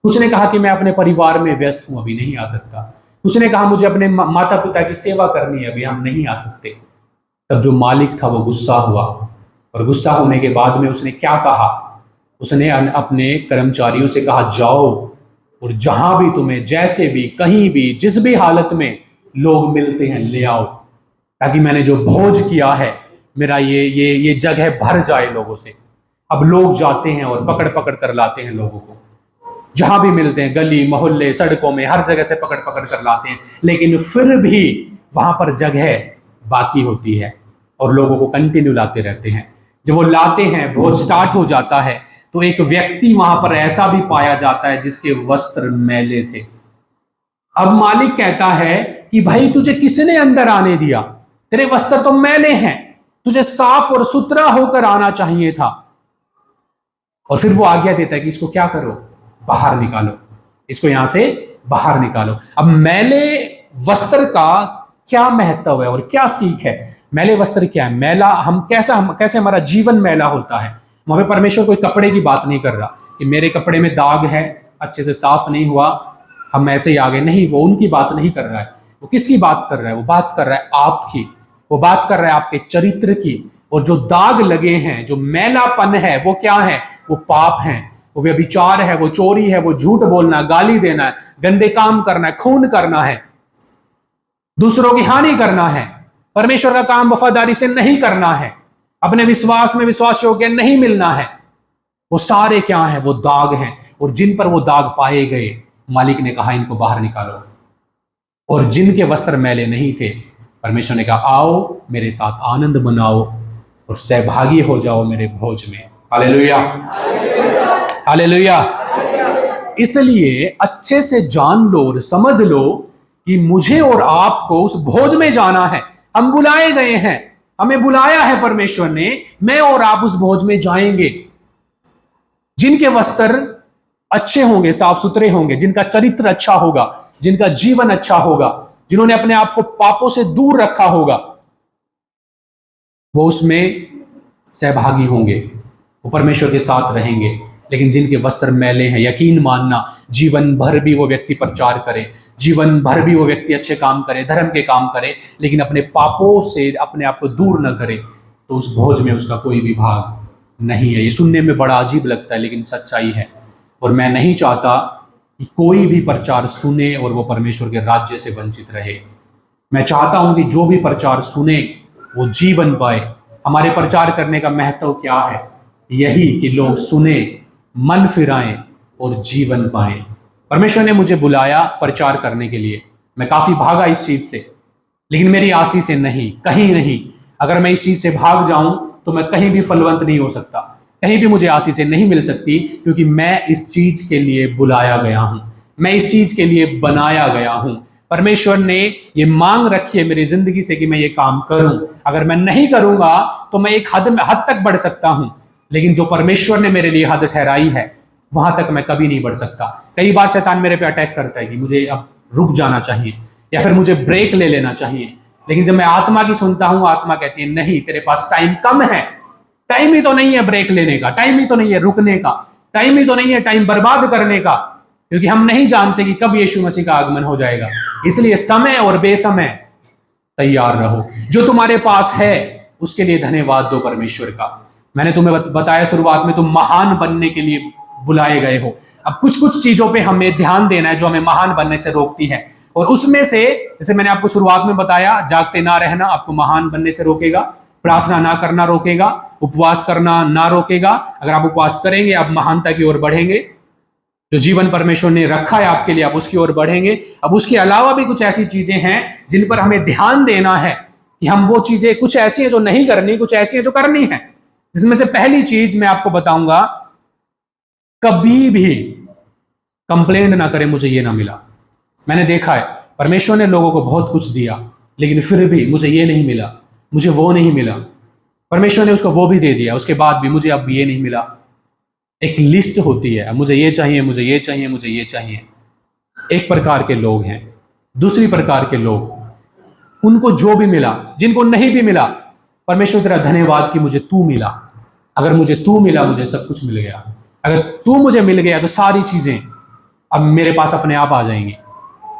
कुछ ने कहा कि मैं अपने परिवार में व्यस्त हूं, अभी नहीं आ सकता। कुछ ने कहा मुझे अपने माता पिता की सेवा करनी है, अभी हम नहीं आ सकते। तब जो मालिक था वो गुस्सा हुआ, और गुस्सा होने के बाद में उसने क्या कहा? उसने अपने कर्मचारियों से कहा जाओ और जहां भी तुम्हें जैसे भी कहीं भी जिस भी हालत में लोग मिलते हैं ले आओ, ताकि मैंने जो भोज किया है मेरा ये जगह भर जाए लोगों से। अब लोग जाते हैं और पकड़ पकड़ कर लाते हैं लोगों को, जहां भी मिलते हैं, गली मोहल्ले सड़कों में, हर जगह से पकड़ पकड़ कर लाते हैं, लेकिन फिर भी वहां पर जगह बाकी होती है और लोगों को कंटिन्यू लाते रहते हैं। जब वो लाते हैं, भोज स्टार्ट हो जाता है, तो एक व्यक्ति वहां पर ऐसा भी पाया जाता है जिसके वस्त्र मैले थे। अब मालिक कहता है कि भाई तुझे किसने अंदर आने दिया, तेरे वस्त्र तो मैले हैं, तुझे साफ और सुथरा होकर आना चाहिए था। और फिर वो आज्ञा देता है कि इसको क्या करो, बाहर निकालो, इसको यहां से बाहर निकालो। अब मैले वस्त्र का क्या महत्व है और क्या सीख है? मैले वस्त्र क्या है? मैला हम कैसे हमारा जीवन मैला होता है। वहां पे परमेश्वर कोई कपड़े की बात नहीं कर रहा कि मेरे कपड़े में दाग है, अच्छे से साफ नहीं हुआ, हम ऐसे ही आगे, नहीं, वो उनकी बात नहीं कर रहा है। वो किसकी बात कर रहा है? वो बात कर रहा है आपकी, वो बात कर रहा है आपके चरित्र की। और जो दाग लगे हैं, जो मैलापन है, वो क्या है? वो पाप है, वो व्यभिचार है, वो चोरी है, वो झूठ बोलना, गाली देना है, गंदे काम करना है, खून करना है, दूसरों की हानि करना है, परमेश्वर का काम वफादारी से नहीं करना है, अपने विश्वास में विश्वास योग्य नहीं मिलना है। वो सारे क्या है? वो दाग हैं। और जिन पर वो दाग पाए गए, मालिक ने कहा इनको बाहर निकालो। और जिनके वस्त्र मैले नहीं थे, परमेश्वर ने कहा आओ मेरे साथ आनंद मनाओ और सहभागी हो जाओ मेरे भोज में। Hallelujah, hallelujah. इसलिए अच्छे से जान लो और समझ लो कि मुझे और आपको उस भोज में जाना है। हम बुलाए गए हैं, हमें बुलाया है परमेश्वर ने, मैं और आप उस भोज में जाएंगे। जिनके वस्त्र अच्छे होंगे, साफ सुथरे होंगे, जिनका चरित्र अच्छा होगा, जिनका जीवन अच्छा होगा, जिन्होंने अपने आप को पापों से दूर रखा होगा, वो उसमें सहभागी होंगे, वो परमेश्वर के साथ रहेंगे। लेकिन जिनके वस्त्र मैले हैं, यकीन मानना जीवन भर भी वो व्यक्ति प्रचार करे, जीवन भर भी वो व्यक्ति अच्छे काम करे, धर्म के काम करे, लेकिन अपने पापों से अपने आप को दूर न करे, तो उस भोज में उसका कोई भी भाग नहीं है। ये सुनने में बड़ा अजीब लगता है, लेकिन सच्चाई है। और मैं नहीं चाहता कि कोई भी प्रचार सुने और वो परमेश्वर के राज्य से वंचित रहे। मैं चाहता हूं कि जो भी प्रचार सुने वो जीवन पाए। हमारे प्रचार करने का महत्व क्या है? यही कि लोग सुने, मन फिराएं और जीवन पाएं। परमेश्वर ने मुझे बुलाया प्रचार करने के लिए, मैं काफी भागा इस चीज से, लेकिन मेरी आसी से नहीं, कहीं नहीं। अगर मैं इस चीज से भाग जाऊं तो मैं कहीं भी फलवंत नहीं हो सकता, कहीं भी मुझे आसी से नहीं मिल सकती, क्योंकि मैं इस चीज के लिए बुलाया गया हूं, मैं इस चीज के लिए बनाया गया हूं। परमेश्वर ने ये मांग रखी है मेरी जिंदगी से कि मैं ये काम करूं। अगर मैं नहीं करूंगा तो मैं एक हद तक बढ़ सकता हूं, लेकिन जो परमेश्वर ने मेरे लिए हद ठहराई है वहां तक मैं कभी नहीं बढ़ सकता। कई बार शैतान मेरे पे अटैक करता है कि मुझे अब रुक जाना चाहिए या फिर मुझे ब्रेक ले लेना चाहिए, लेकिन जब मैं आत्मा की सुनता हूं, आत्मा कहती है नहीं, तेरे पास टाइम कम है, टाइम ही तो नहीं है ब्रेक लेने का, टाइम ही तो नहीं है रुकने का, टाइम ही तो नहीं है टाइम बर्बाद करने का, क्योंकि हम नहीं जानते कि कब यीशु मसीह का आगमन हो जाएगा। इसलिए समय और बेसमय तैयार रहो। जो तुम्हारे पास है उसके लिए धन्यवाद दो परमेश्वर का। मैंने तुम्हें बताया शुरुआत में, तुम महान बनने के लिए बुलाए गए हो। अब कुछ कुछ चीजों पे हमें ध्यान देना है जो हमें महान बनने से रोकती है, और उसमें से जैसे मैंने आपको शुरुआत में बताया, जागते ना रहना आपको महान बनने से रोकेगा, प्रार्थना ना करना रोकेगा, उपवास करना ना रोकेगा। अगर आप उपवास करेंगे आप महानता की ओर बढ़ेंगे, जो जीवन परमेश्वर ने रखा है आपके लिए आप उसकी ओर बढ़ेंगे। अब उसके अलावा भी कुछ ऐसी चीजें हैं जिन पर हमें ध्यान देना है कि हम वो चीजें, कुछ ऐसी हैं जो नहीं करनी, कुछ ऐसी हैं जो करनी है। जिसमें से पहली चीज मैं आपको बताऊंगा, कभी भी कंप्लेंट ना करें मुझे ये ना मिला। मैंने देखा है परमेश्वर ने लोगों को बहुत कुछ दिया, लेकिन फिर भी मुझे ये नहीं मिला, मुझे वो नहीं मिला। परमेश्वर ने उसको वो भी दे दिया, उसके बाद भी मुझे अब ये नहीं मिला। एक लिस्ट होती है, मुझे ये चाहिए, मुझे ये चाहिए, मुझे ये चाहिए। एक प्रकार के लोग हैं। दूसरी प्रकार के लोग, उनको जो भी मिला, जिनको नहीं भी मिला, परमेश्वर तेरा धन्यवाद कि मुझे तू मिला। अगर मुझे तू मिला, मुझे सब कुछ मिल गया। अगर तू मुझे मिल गया तो सारी चीजें अब मेरे पास अपने आप आ जाएंगी,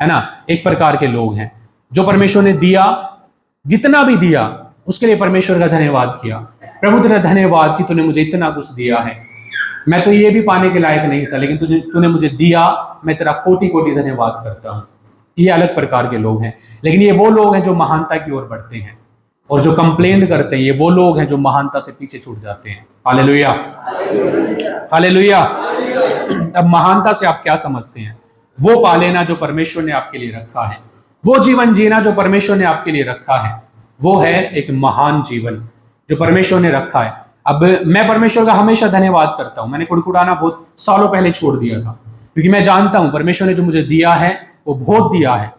है ना। एक प्रकार के लोग हैं जो परमेश्वर ने दिया, जितना भी दिया उसके लिए परमेश्वर का धन्यवाद किया। प्रभु तेरा धन्यवाद कि तूने मुझे इतना कुछ दिया है, मैं तो ये भी पाने के लायक नहीं था, लेकिन तूने मुझे दिया, मैं तेरा कोटि कोटि धन्यवाद करता हूँ। ये अलग प्रकार के लोग हैं। लेकिन ये वो लोग हैं जो महानता की ओर बढ़ते हैं, और जो कंप्लेन करते हैं ये वो लोग हैं जो महानता से पीछे छूट जाते हैं। Hallelujah, hallelujah. अब महानता से आप क्या समझते हैं? वो पा लेना जो परमेश्वर ने आपके लिए रखा है, वो जीवन जीना जो परमेश्वर ने आपके लिए रखा है, वो है एक महान जीवन जो परमेश्वर ने रखा है। अब मैं परमेश्वर का हमेशा धन्यवाद करता हूं। मैंने कुड़कुड़ाना बहुत सालों पहले छोड़ दिया था, क्योंकि मैं जानता हूं परमेश्वर ने जो मुझे दिया है वो बहुत दिया है,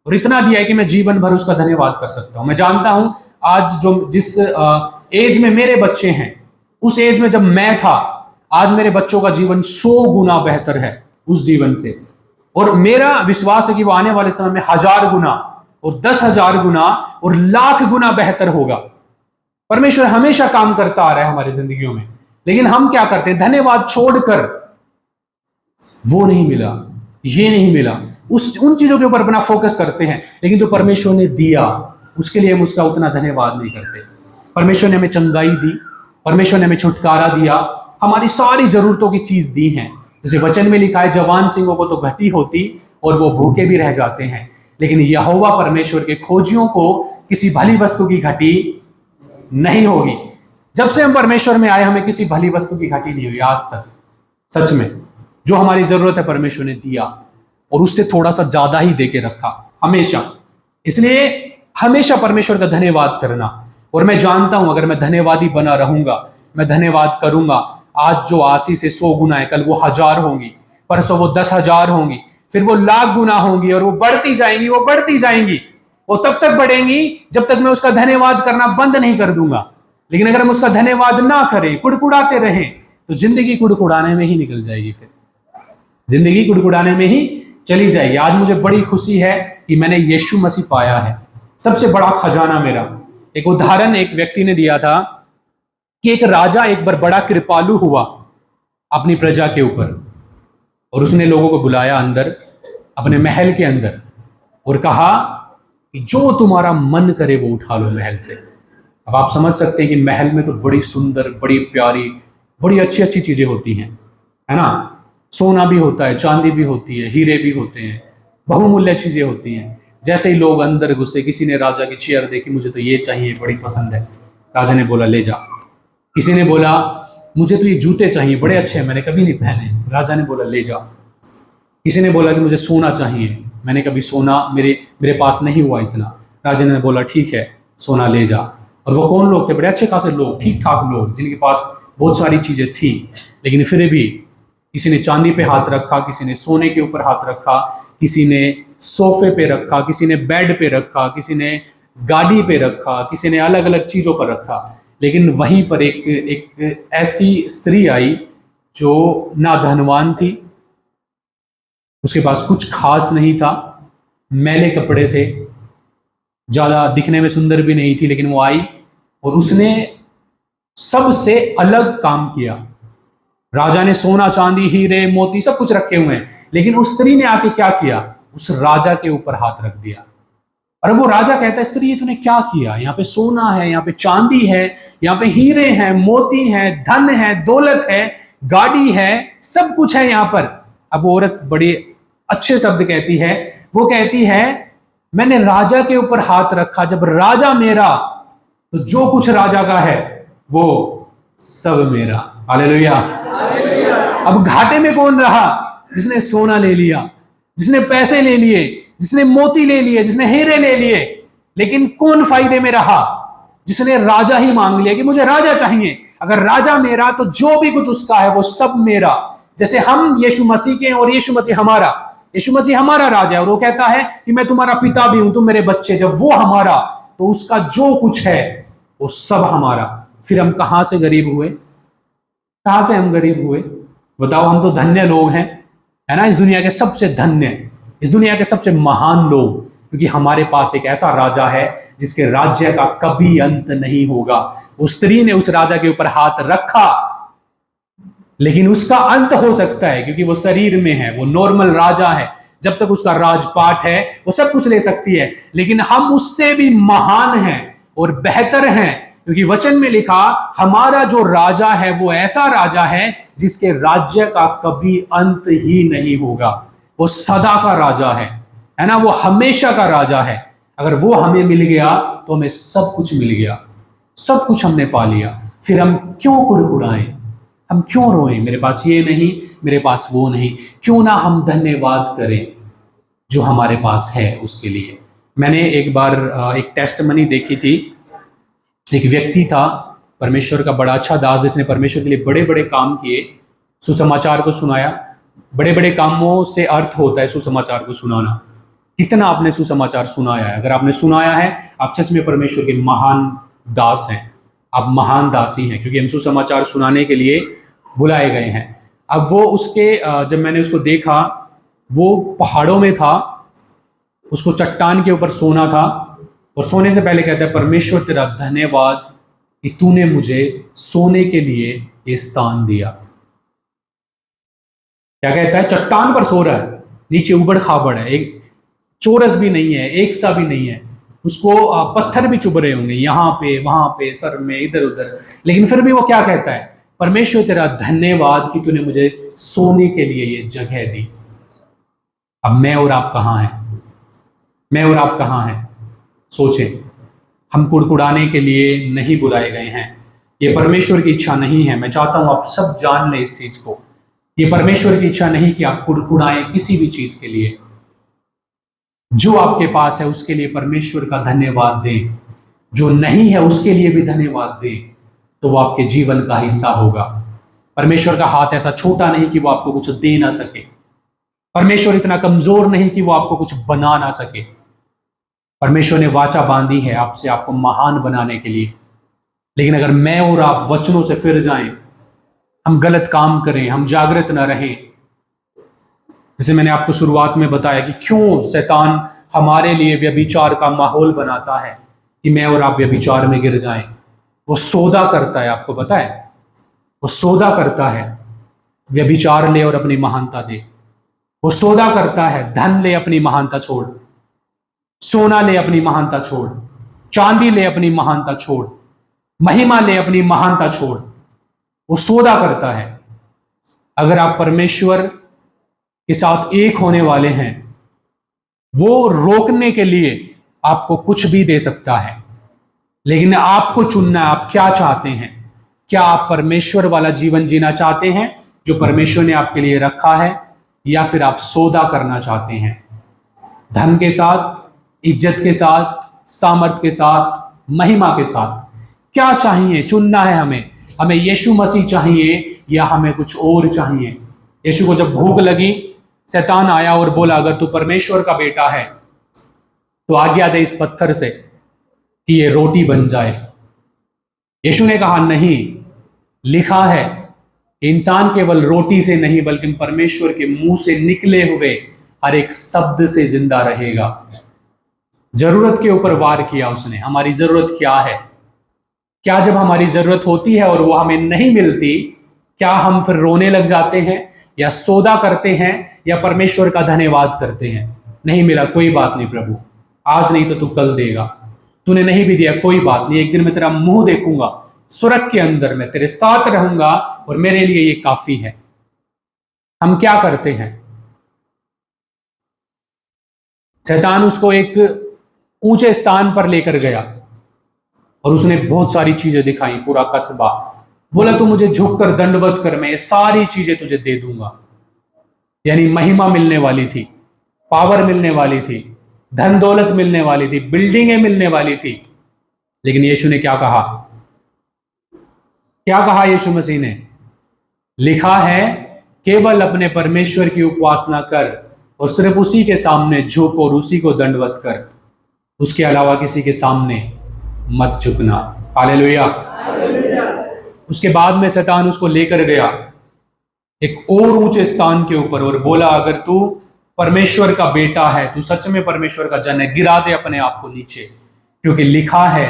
और इतना दिया है कि मैं जीवन भर उसका धन्यवाद कर सकता हूं। मैं जानता हूं आज जो जिस एज में मेरे बच्चे हैं, उस एज में जब मैं था, आज मेरे बच्चों का जीवन 100 गुना बेहतर है उस जीवन से। और मेरा विश्वास है कि वो आने वाले समय में 1000 गुना और 10,000 गुना और लाख गुना बेहतर होगा। परमेश्वर हमेशा काम करता आ रहा है हमारी जिंदगियों में, लेकिन हम क्या करते हैं? धन्यवाद छोड़कर वो नहीं मिला, ये नहीं मिला, उन चीजों के ऊपर अपना फोकस करते हैं, लेकिन जो परमेश्वर ने दिया उसके लिए हम उसका उतना धन्यवाद नहीं करते। परमेश्वर ने हमें चंगाई दी, परमेश्वर ने हमें छुटकारा दिया, हमारी सारी जरूरतों की चीज दी हैं। जैसे वचन में लिखा है, जवान सिंहों को तो घटी होती और वो भूखे भी रह जाते हैं, लेकिन यहोवा परमेश्वर के खोजियों को किसी भली वस्तु की घटी नहीं होगी। जब से हम परमेश्वर में आए, हमें किसी भली वस्तु की घटी नहीं हुई आज तक। सच में जो हमारी जरूरत है परमेश्वर ने दिया, और उससे थोड़ा सा ज्यादा ही देके रखा हमेशा। इसलिए हमेशा परमेश्वर का धन्यवाद करना। और मैं जानता हूं अगर मैं धन्यवादी बना रहूंगा, मैं धन्यवाद करूंगा, आज जो आशीष से 100 गुना है, कल वो 1000 होंगी, परसों वो 10,000 होंगी, फिर वो लाख गुना होंगी, और वो बढ़ती जाएंगी, वो बढ़ती जाएंगी। वो तब तक बढ़ेंगी जब तक मैं उसका धन्यवाद करना बंद नहीं कर दूंगा। लेकिन अगर हम उसका धन्यवाद ना करें, कुड़कुड़ाते रहें, तो जिंदगी कुड़कुड़ाने में ही निकल जाएगी। फिर जिंदगी कुड़कुड़ाने में ही चली जाएगी। आज मुझे बड़ी खुशी है कि मैंने यीशु मसीह पाया है, सबसे बड़ा खजाना मेरा। एक उदाहरण एक व्यक्ति ने दिया था कि एक राजा एक बार बड़ा कृपालु हुआ अपनी प्रजा के ऊपर, और उसने लोगों को बुलाया अंदर अपने महल के अंदर और कहा कि जो तुम्हारा मन करे वो उठा लो महल से। अब आप समझ सकते हैं कि महल में तो बड़ी सुंदर, बड़ी प्यारी, बड़ी अच्छी अच्छी चीजें होती हैं, है ना। सोना भी होता है, चांदी भी होती है, हीरे भी होते हैं, बहुमूल्य चीजें होती हैं। जैसे ही लोग अंदर घुसे, किसी ने राजा की चेयर देखी, मुझे तो ये चाहिए, बड़ी पसंद है। राजा ने बोला ले जा। किसी ने बोला मुझे तो ये जूते चाहिए, बड़े अच्छे हैं, मैंने कभी नहीं पहने। राजा ने बोला ले जा। किसी ने बोला कि मुझे सोना चाहिए, मैंने कभी सोना मेरे पास नहीं हुआ इतना। राजा ने बोला ठीक है, सोना ले जा। और वो कौन लोग थे? बड़े अच्छे खासे लोग, ठीक ठाक लोग, जिनके पास बहुत सारी चीजें थी, लेकिन फिर भी किसी ने चांदी पे हाथ रखा, किसी ने सोने के ऊपर हाथ रखा, किसी ने सोफे पे रखा, किसी ने बेड पे रखा, किसी ने गाड़ी पे रखा, किसी ने अलग अलग चीजों पर रखा। लेकिन वहीं पर एक ऐसी स्त्री आई जो ना धनवान थी, उसके पास कुछ खास नहीं था, मैले कपड़े थे, ज्यादा दिखने में सुंदर भी नहीं थी, लेकिन वो आई और उसने सबसे अलग काम किया। राजा ने सोना चांदी हीरे मोती सब कुछ रखे हुए हैं, लेकिन उस स्त्री ने आके क्या किया? उस राजा के ऊपर हाथ रख दिया। और वो राजा कहता है स्त्री ये तूने क्या किया? यहाँ पे सोना है, यहाँ पे चांदी है, यहाँ पे हीरे हैं, मोती हैं, धन है, दौलत है, गाड़ी है, सब कुछ है यहाँ पर। अब वो औरत बड़े अच्छे शब्द कहती है, वो कहती है मैंने राजा के ऊपर हाथ रखा, जब राजा मेरा तो जो कुछ राजा का है वो सब मेरा। हालेलुया। अब घाटे में कौन रहा? जिसने सोना ले लिया, जिसने पैसे ले लिए, जिसने मोती ले लिए, जिसने हीरे ले लिए। लेकिन कौन फायदे में रहा? जिसने राजा ही मांग लिया कि मुझे राजा चाहिए, अगर राजा मेरा तो जो भी कुछ उसका है वो सब मेरा। जैसे हम यीशु मसीह के हैं और यीशु मसीह हमारा राजा है, और वो कहता है कि मैं तुम्हारा पिता भी हूं, तुम मेरे बच्चे। जब वो हमारा, तो उसका जो कुछ है वो सब हमारा। फिर हम कहां से गरीब हुए? कहां से हम गरीब हुए? बताओ। हम तो धन्य लोग हैं, है ना, इस दुनिया के सबसे धन्य, इस दुनिया के सबसे महान लोग, क्योंकि हमारे पास एक ऐसा राजा है जिसके राज्य का कभी अंत नहीं होगा। उस स्त्री ने उस राजा के ऊपर हाथ रखा, लेकिन उसका अंत हो सकता है क्योंकि वो शरीर में है, वो नॉर्मल राजा है। जब तक उसका राजपाट है वो सब कुछ ले सकती है, लेकिन हम उससे भी महान हैं और बेहतर हैं, क्योंकि वचन में लिखा हमारा जो राजा है वो ऐसा राजा है जिसके राज्य का कभी अंत ही नहीं होगा। वो सदा का राजा है ना, वो हमेशा का राजा है। अगर वो हमें मिल गया तो हमें सब कुछ मिल गया, सब कुछ हमने पा लिया। फिर हम क्यों कुड़कुड़ाएं, हम क्यों रोएं, मेरे पास ये नहीं, मेरे पास वो नहीं। क्यों ना हम धन्यवाद करें जो हमारे पास है उसके लिए। मैंने एक बार एक टेस्टमनी देखी थी। एक व्यक्ति था, परमेश्वर का बड़ा अच्छा दास, जिसने परमेश्वर के लिए बड़े बड़े काम किए, सुसमाचार को सुनाया। बड़े बड़े कामों से अर्थ होता है सुसमाचार को सुनाना। कितना आपने सुसमाचार सुनाया है? अगर आपने सुनाया है, आप सच में परमेश्वर के महान दास हैं, आप महान दासी हैं, क्योंकि हम सुसमाचार सुनाने के लिए बुलाए गए हैं। अब वो उसके जब मैंने उसको देखा, वो पहाड़ों में था, उसको चट्टान के ऊपर सोना था, और सोने से पहले कहता है परमेश्वर तेरा धन्यवाद कि तूने मुझे सोने के लिए ये स्थान दिया। क्या कहता है? चट्टान पर सो रहा है, नीचे उबड़ खाबड़ है, एक चौरस भी नहीं है, एक सा भी नहीं है, उसको पत्थर भी चुभ रहे होंगे यहाँ पे वहां पे, सर में, इधर उधर, लेकिन फिर भी वो क्या कहता है? परमेश्वर तेरा धन्यवाद कि तूने मुझे सोने के लिए ये जगह दी। अब मैं और आप कहाँ हैं? मैं और आप कहाँ हैं? सोचें। हम कुड़कुड़ाने के लिए नहीं बुलाए गए हैं, ये परमेश्वर की इच्छा नहीं है। मैं चाहता हूं आप सब जान लें इस चीज को, ये परमेश्वर की इच्छा नहीं कि आप कुड़कुड़ाएं किसी भी चीज के लिए। जो आपके पास है उसके लिए परमेश्वर का धन्यवाद दें, जो नहीं है उसके लिए भी धन्यवाद दें, तो वो आपके जीवन का हिस्सा होगा। परमेश्वर का हाथ ऐसा छोटा नहीं कि वो आपको कुछ दे ना सके। परमेश्वर इतना कमजोर नहीं कि वो आपको कुछ बना ना सके। परमेश्वर ने वाचा बांधी है आपसे, आपको महान बनाने के लिए। लेकिन अगर मैं और आप वचनों से फिर जाएं, हम गलत काम करें, हम जागृत ना रहें, जैसे मैंने आपको शुरुआत में बताया कि क्यों शैतान हमारे लिए व्यभिचार का माहौल बनाता है कि मैं और आप व्यभिचार में गिर जाएं। वो सौदा करता है, आपको पता है, वो सौदा करता है, व्यभिचार ले और अपनी महानता दे। वो सौदा करता है, धन ले अपनी महानता छोड़, सोना ले अपनी महानता छोड़, चांदी ले अपनी महानता छोड़, महिमा ले अपनी महानता छोड़। वो सौदा करता है। अगर आप परमेश्वर के साथ एक होने वाले हैं, वो रोकने के लिए आपको कुछ भी दे सकता है, लेकिन आपको चुनना है आप क्या चाहते हैं। क्या आप परमेश्वर वाला जीवन जीना चाहते हैं जो परमेश्वर ने आपके लिए रखा है, या फिर आप सौदा करना चाहते हैं धन के साथ, इज्जत के साथ, सामर्थ के साथ, महिमा के साथ? क्या चाहिए? चुनना है हमें। हमें यीशु मसीह चाहिए या हमें कुछ और चाहिए? यीशु को जब भूख लगी, शैतान आया और बोला अगर तू परमेश्वर का बेटा है तो आज्ञा दे इस पत्थर से कि ये रोटी बन जाए। यीशु ने कहा नहीं, लिखा है इंसान केवल रोटी से नहीं बल्कि परमेश्वर के मुंह से निकले हुए हर एक शब्द से जिंदा रहेगा। जरूरत के ऊपर वार किया उसने। हमारी जरूरत क्या है? क्या जब हमारी जरूरत होती है और वो हमें नहीं मिलती, क्या हम फिर रोने लग जाते हैं, या सौदा करते हैं, या परमेश्वर का धन्यवाद करते हैं? नहीं मिला, कोई बात नहीं प्रभु, आज नहीं तो तू कल देगा। तूने नहीं भी दिया, कोई बात नहीं, एक दिन मैं तेरा मुंह देखूंगा, स्वर्ग के अंदर मैं तेरे साथ रहूंगा और मेरे लिए ये काफी है। हम क्या करते हैं? शैतान उसको एक ऊंचे स्थान पर लेकर गया और उसने बहुत सारी चीजें दिखाई, पूरा कस्बा। बोला तू मुझे झुककर दंडवत कर, मैं ये सारी चीजें तुझे दे दूंगा। यानी महिमा मिलने वाली थी, पावर मिलने वाली थी, धन दौलत मिलने वाली थी, बिल्डिंगें मिलने वाली थी। लेकिन यीशु ने क्या कहा? क्या कहा यीशु मसीह ने? लिखा है केवल अपने परमेश्वर की उपासना कर और सिर्फ उसी के सामने झुक और उसी को दंडवत कर, उसके अलावा किसी के सामने मत झुकना। हालेलुया। उसके बाद में शैतान उसको लेकर गया एक और ऊंचे स्थान के ऊपर और बोला अगर तू परमेश्वर का बेटा है, तू सच में परमेश्वर का जन है, गिरा दे अपने आप को नीचे, क्योंकि लिखा है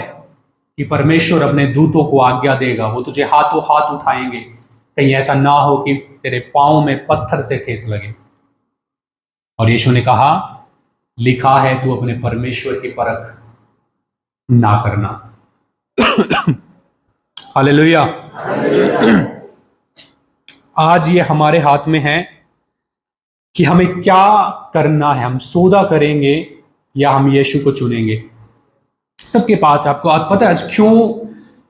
कि परमेश्वर अपने दूतों को आज्ञा देगा, वो तुझे हाथों हाथ उठाएंगे, कहीं ऐसा ना हो कि तेरे पांव में पत्थर से ठेस लगे। और यीशु ने कहा लिखा है तू अपने परमेश्वर की परख ना करना। हालेलुया। आज ये हमारे हाथ में है कि हमें क्या करना है। हम सौदा करेंगे या हम यीशु को चुनेंगे। सबके पास है। आपको पता है आज क्यों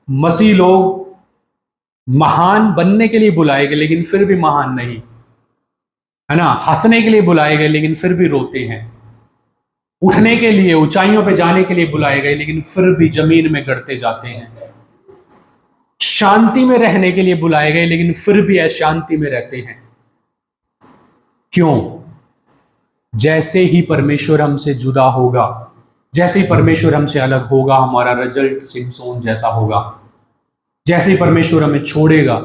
मसीह लोग महान बनने के लिए बुलाए गए लेकिन फिर भी महान नहीं, है ना? हंसने के लिए बुलाए गए लेकिन फिर भी रोते हैं। उठने के लिए, ऊंचाइयों पे जाने के लिए बुलाए गए लेकिन फिर भी जमीन में गड़ते जाते हैं। शांति में रहने के लिए बुलाए गए लेकिन फिर भी अशांति में रहते हैं। क्यों? जैसे ही परमेश्वर हमसे जुदा होगा, जैसे ही परमेश्वर हमसे अलग होगा, हमारा रिजल्ट सिमसोन जैसा होगा। जैसे ही परमेश्वर हमें छोड़ेगा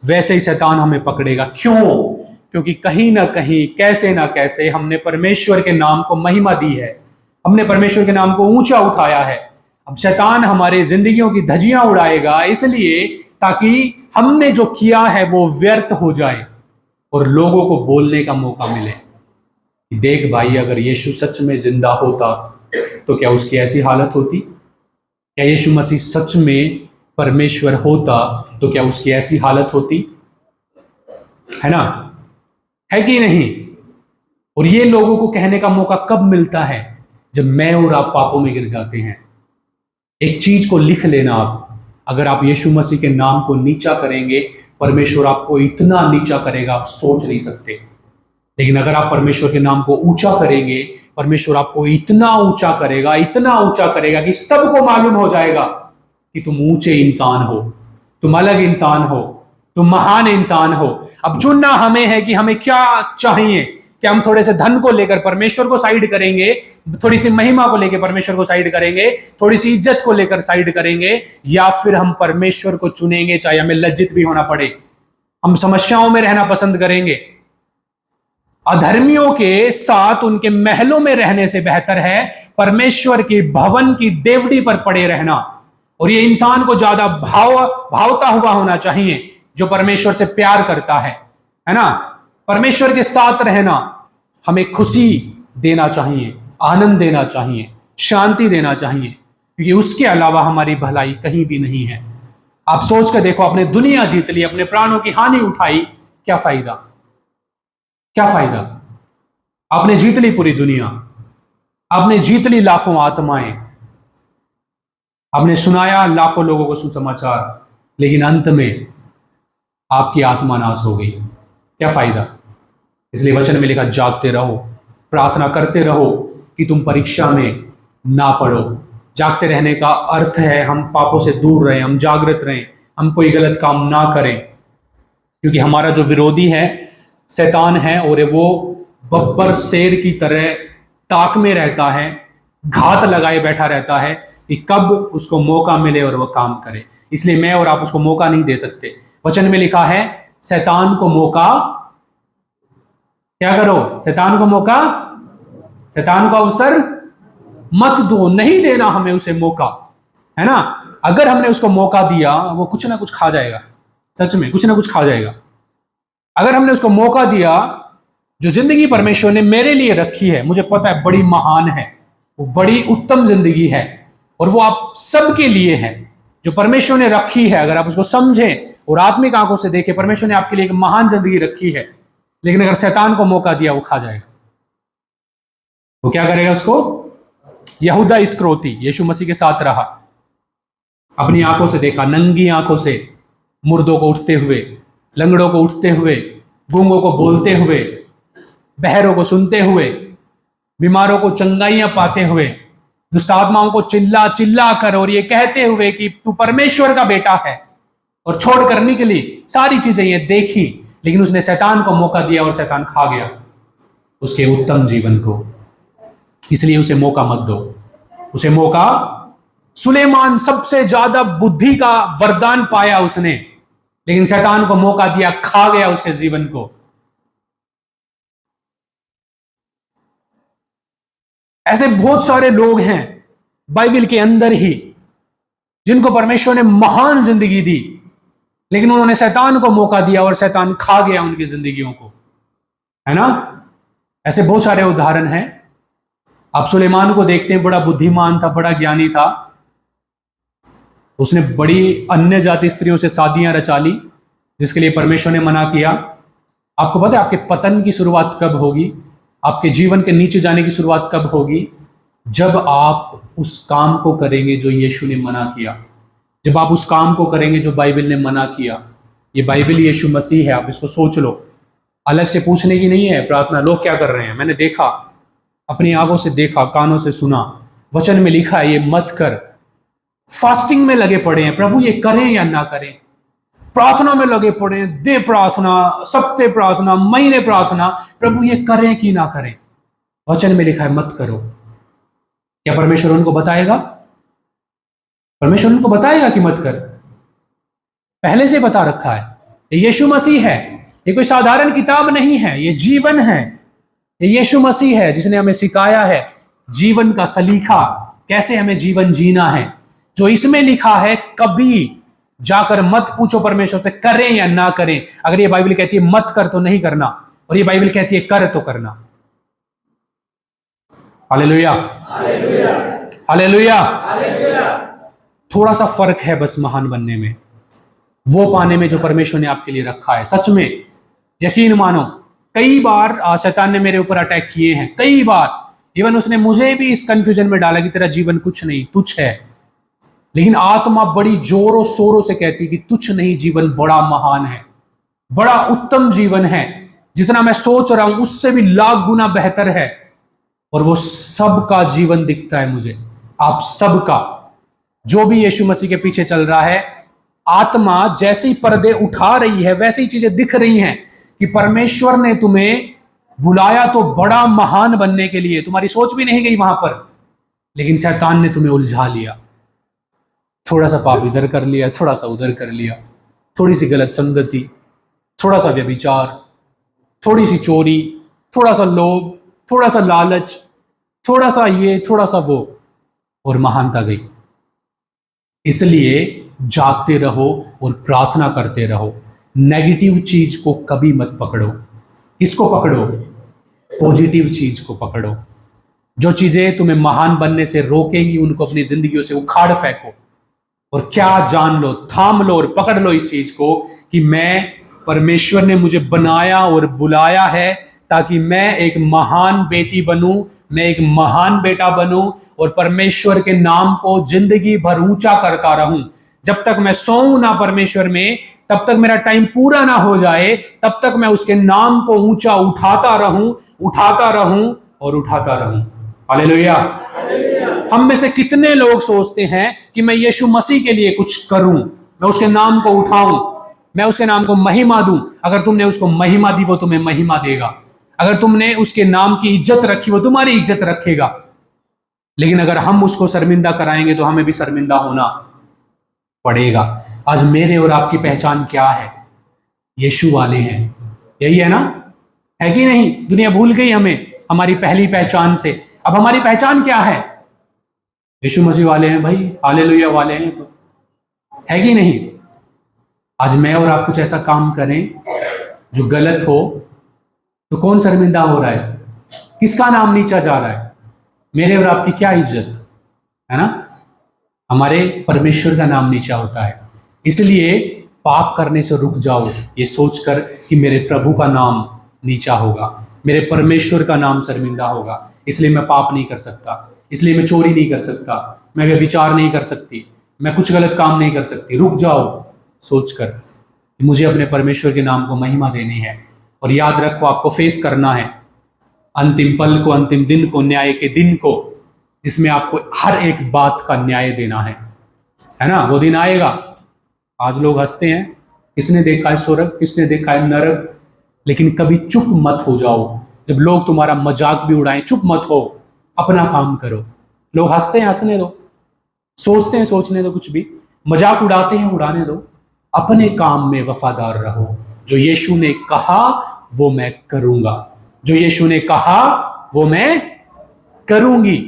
वैसे ही शैतान हमें पकड़ेगा। क्यों? क्योंकि कहीं ना कहीं, कैसे ना कैसे हमने परमेश्वर के नाम को महिमा दी है, हमने परमेश्वर के नाम को ऊंचा उठाया है। अब शैतान हमारे जिंदगियों की धज्जियां उड़ाएगा, इसलिए ताकि हमने जो किया है वो व्यर्थ हो जाए और लोगों को बोलने का मौका मिले कि देख भाई, अगर यीशु सच में जिंदा होता तो क्या उसकी ऐसी हालत होती? क्या यीशु मसीह सच में परमेश्वर होता तो क्या उसकी ऐसी हालत होती? है ना? है कि नहीं? और ये लोगों को कहने का मौका कब मिलता है? जब मैं और आप पापों में गिर जाते हैं। एक चीज को लिख लेना आप, अगर आप यीशु मसीह के नाम को नीचा करेंगे, परमेश्वर आपको इतना नीचा करेगा आप सोच नहीं सकते। लेकिन अगर आप परमेश्वर के नाम को ऊंचा करेंगे, परमेश्वर आपको इतना ऊंचा करेगा, इतना ऊंचा करेगा कि सबको मालूम हो जाएगा कि तुम ऊंचे इंसान हो, तुम अलग इंसान हो, तुम महान इंसान हो। अब चुनना हमें है कि हमें क्या चाहिए। कि हम थोड़े से धन को लेकर परमेश्वर को साइड करेंगे, थोड़ी सी महिमा को लेकर परमेश्वर को साइड करेंगे, थोड़ी सी इज्जत को लेकर साइड करेंगे, या फिर हम परमेश्वर को चुनेंगे चाहे हमें लज्जित भी होना पड़े। हम समस्याओं में रहना पसंद करेंगे। अधर्मियों के साथ उनके महलों में रहने से बेहतर है परमेश्वर की भवन की देवड़ी पर पड़े रहना। और ये इंसान को ज्यादा भावता हुआ होना चाहिए जो परमेश्वर से प्यार करता है ना? परमेश्वर के साथ रहना हमें खुशी देना चाहिए, आनंद देना चाहिए, शांति देना चाहिए, क्योंकि उसके अलावा हमारी भलाई कहीं भी नहीं है। आप सोच कर देखो, आपने दुनिया जीत ली, अपने प्राणों की हानि उठाई, क्या फायदा? क्या फायदा? आपने जीत ली पूरी दुनिया, आपने जीत ली लाखों आत्माएं, आपने सुनाया लाखों लोगों को सुसमाचार, लेकिन अंत में आपकी आत्मा नाश हो गई। क्या फायदा? इसलिए वचन में लिखा, जागते रहो, प्रार्थना करते रहो कि तुम परीक्षा में ना पड़ो। जागते रहने का अर्थ है हम पापों से दूर रहें, हम जागृत रहें, हम कोई गलत काम ना करें, क्योंकि हमारा जो विरोधी है शैतान है, और वो बब्बर शेर की तरह ताक में रहता है, घात लगाए बैठा रहता है कि कब उसको मौका मिले और वह काम करे। इसलिए मैं और आप उसको मौका नहीं दे सकते। वचन में लिखा है, शैतान को मौका क्या करो? शैतान को मौका, शैतान को अवसर मत दो, नहीं देना हमें उसे मौका, है ना? अगर हमने उसको मौका दिया, वो कुछ ना कुछ खा जाएगा, सच में कुछ ना कुछ खा जाएगा। अगर हमने उसको मौका दिया, जो जिंदगी परमेश्वर ने मेरे लिए रखी है, मुझे पता है बड़ी महान है, वो बड़ी उत्तम जिंदगी है, और वो आप सबके लिए है जो परमेश्वर ने रखी है। अगर आप उसको समझें और आत्मिक आंखों से देखें, परमेश्वर ने आपके लिए एक महान जिंदगी रखी है। लेकिन अगर शैतान को मौका दिया, वो खा जाएगा। वो क्या करेगा? उसको, यहूदा इस्करियोती यीशु मसीह के साथ रहा, अपनी आंखों से देखा, नंगी आंखों से मुर्दों को उठते हुए, लंगड़ों को उठते हुए, गूंगों को बोलते हुए, बहरों को सुनते हुए, बीमारों को चंगाइयां पाते हुए, दुष्ट आत्माओं को चिल्ला चिल्ला कर और ये कहते हुए कि तू परमेश्वर का बेटा है, और छोड़ करने के लिए सारी चीजें ये देखी। लेकिन उसने शैतान को मौका दिया और शैतान खा गया उसके उत्तम जीवन को। इसलिए उसे मौका मत दो, उसे मौका। सुलेमान सबसे ज्यादा बुद्धि का वरदान पाया उसने, लेकिन शैतान को मौका दिया, खा गया उसके जीवन को। ऐसे बहुत सारे लोग हैं बाइबल के अंदर ही जिनको परमेश्वर ने महान जिंदगी दी, लेकिन उन्होंने शैतान को मौका दिया और शैतान खा गया उनकी जिंदगियों को, है ना? ऐसे बहुत सारे उदाहरण हैं। आप सुलेमान को देखते हैं, बड़ा बुद्धिमान था, बड़ा ज्ञानी था, उसने बड़ी अन्य जाति स्त्रियों से शादियां रचा ली, जिसके लिए परमेश्वर ने मना किया। आपको पता है आपके पतन की शुरुआत कब होगी, आपके जीवन के नीचे जाने की शुरुआत कब होगी? जब आप उस काम को करेंगे जो यीशु ने मना किया, जब आप उस काम को करेंगे जो बाइबल ने मना किया। ये बाइबल यीशु मसीह है, आप इसको सोच लो। अलग से पूछने की नहीं है प्रार्थना। लोग क्या कर रहे हैं, मैंने देखा, अपनी आंखों से देखा, कानों से सुना, वचन में लिखा है ये मत कर। फास्टिंग में लगे पड़े हैं, प्रभु ये करें या ना करें। प्रार्थना में लगे पड़े हैं, दे प्रार्थना, सप्ते प्रार्थना, महीने प्रार्थना, प्रभु ये करें कि ना करें। वचन में लिखा है मत करो। क्या परमेश्वर उनको बताएगा? परमेश्वर उनको बताएगा कि मत कर? पहले से बता रखा है। ये यीशु मसीह है, ये कोई साधारण किताब नहीं है, ये जीवन है। ये यीशु मसीह है जिसने हमें सिखाया है जीवन का सलीका, कैसे हमें जीवन जीना है। जो इसमें लिखा है कभी जाकर मत पूछो परमेश्वर से करें या ना करें। अगर ये बाइबल कहती है मत कर तो नहीं करना, और ये बाइबल कहती है कर तो करना। Hallelujah, hallelujah. थोड़ा सा फर्क है बस महान बनने में, वो पाने में जो परमेश्वर ने आपके लिए रखा है। सच में यकीन मानो, कई बार शैतान ने मेरे ऊपर अटैक किए हैं, कई बार। इवन उसने मुझे भी इस कंफ्यूजन में डाला कि तेरा जीवन कुछ नहीं, तुच्छ है। लेकिन आत्मा बड़ी जोरों शोरों से कहती कि तुच्छ नहीं, जीवन बड़ा महान है, बड़ा उत्तम जीवन है। जितना मैं सोच रहा हूं उससे भी लाख गुना बेहतर है। और वो सबका जीवन दिखता है मुझे, आप सबका। जो भी यीशु मसीह के पीछे चल रहा है, आत्मा जैसे ही पर्दे उठा रही है वैसे ही चीजें दिख रही हैं कि परमेश्वर ने तुम्हें बुलाया तो बड़ा महान बनने के लिए। तुम्हारी सोच भी नहीं गई वहां पर, लेकिन शैतान ने तुम्हें उलझा लिया। थोड़ा सा पाप इधर कर लिया, थोड़ा सा उधर कर लिया, थोड़ी सी गलत संगति, थोड़ा सा व्यभिचार, थोड़ी सी चोरी, थोड़ा सा लोभ, थोड़ा सा लालच, थोड़ा सा ये, थोड़ा सा वो, और महानता गई। इसलिए जागते रहो और प्रार्थना करते रहो। नेगेटिव चीज को कभी मत पकड़ो। किसको पकड़ो? पॉजिटिव चीज को पकड़ो। जो चीजें तुम्हें महान बनने से रोकेंगी उनको अपनी जिंदगियों से उखाड़ फेंको। और क्या जान लो, थाम लो और पकड़ लो इस चीज को कि मैं, परमेश्वर ने मुझे बनाया और बुलाया है ताकि मैं एक महान बेटी बनूं, मैं एक महान बेटा बनूं, और परमेश्वर के नाम को जिंदगी भर ऊंचा करता रहूं। जब तक मैं सोऊं ना परमेश्वर में, तब तक मेरा टाइम पूरा ना हो जाए, तब तक मैं उसके नाम को ऊंचा उठाता रहूं, उठाता रहूं और उठाता रहूं। हालेलुया। हम में से कितने लोग सोचते हैं कि मैं यीशु मसीह के लिए कुछ करूं, मैं उसके नाम को उठाऊं, मैं उसके नाम को महिमा दूं। अगर तुमने उसको महिमा दी वो तुम्हें महिमा देगा। अगर तुमने उसके नाम की इज्जत रखी वो तुम्हारी इज्जत रखेगा। लेकिन अगर हम उसको शर्मिंदा कराएंगे तो हमें भी शर्मिंदा होना पड़ेगा। आज मेरे और आपकी पहचान क्या है? यीशु वाले हैं, यही है ना? है कि नहीं? दुनिया भूल गई हमें हमारी पहली पहचान से। अब हमारी पहचान क्या है? यीशु मसीह वाले हैं भाई, हालेलुया वाले हैं। तो है कि नहीं? आज मैं और आप कुछ ऐसा काम करें जो गलत हो तो कौन शर्मिंदा हो रहा है? किसका नाम नीचा जा रहा है? मेरे और आपकी क्या इज्जत है ना? हमारे परमेश्वर का नाम नीचा होता है। इसलिए पाप करने से रुक जाओ, ये सोचकर कि मेरे प्रभु का नाम नीचा होगा, मेरे परमेश्वर का नाम शर्मिंदा होगा, इसलिए मैं पाप नहीं कर सकता, इसलिए मैं चोरी नहीं कर सकता, मैं व्यभिचार नहीं कर सकती, मैं कुछ गलत काम नहीं कर सकती। रुक जाओ सोचकर कि मुझे अपने परमेश्वर के नाम को महिमा देनी है। और याद रखो, आपको फेस करना है अंतिम पल को, अंतिम दिन को, न्याय के दिन को, जिसमें आपको हर एक बात का न्याय देना है ना? वो दिन आएगा। आज लोग हंसते हैं, किसने देखा है स्वर्ग, किसने देखा है नरक? लेकिन कभी चुप मत हो जाओ। जब लोग तुम्हारा मजाक भी उड़ाएं, चुप मत हो, अपना काम करो। लोग हंसते हैं, हंसने दो, सोचते हैं, सोचने दो, कुछ भी मजाक उड़ाते हैं, उड़ाने दो। अपने काम में वफादार रहो। जो यीशु ने कहा वो मैं करूंगा, जो यीशु ने कहा वो मैं करूंगी।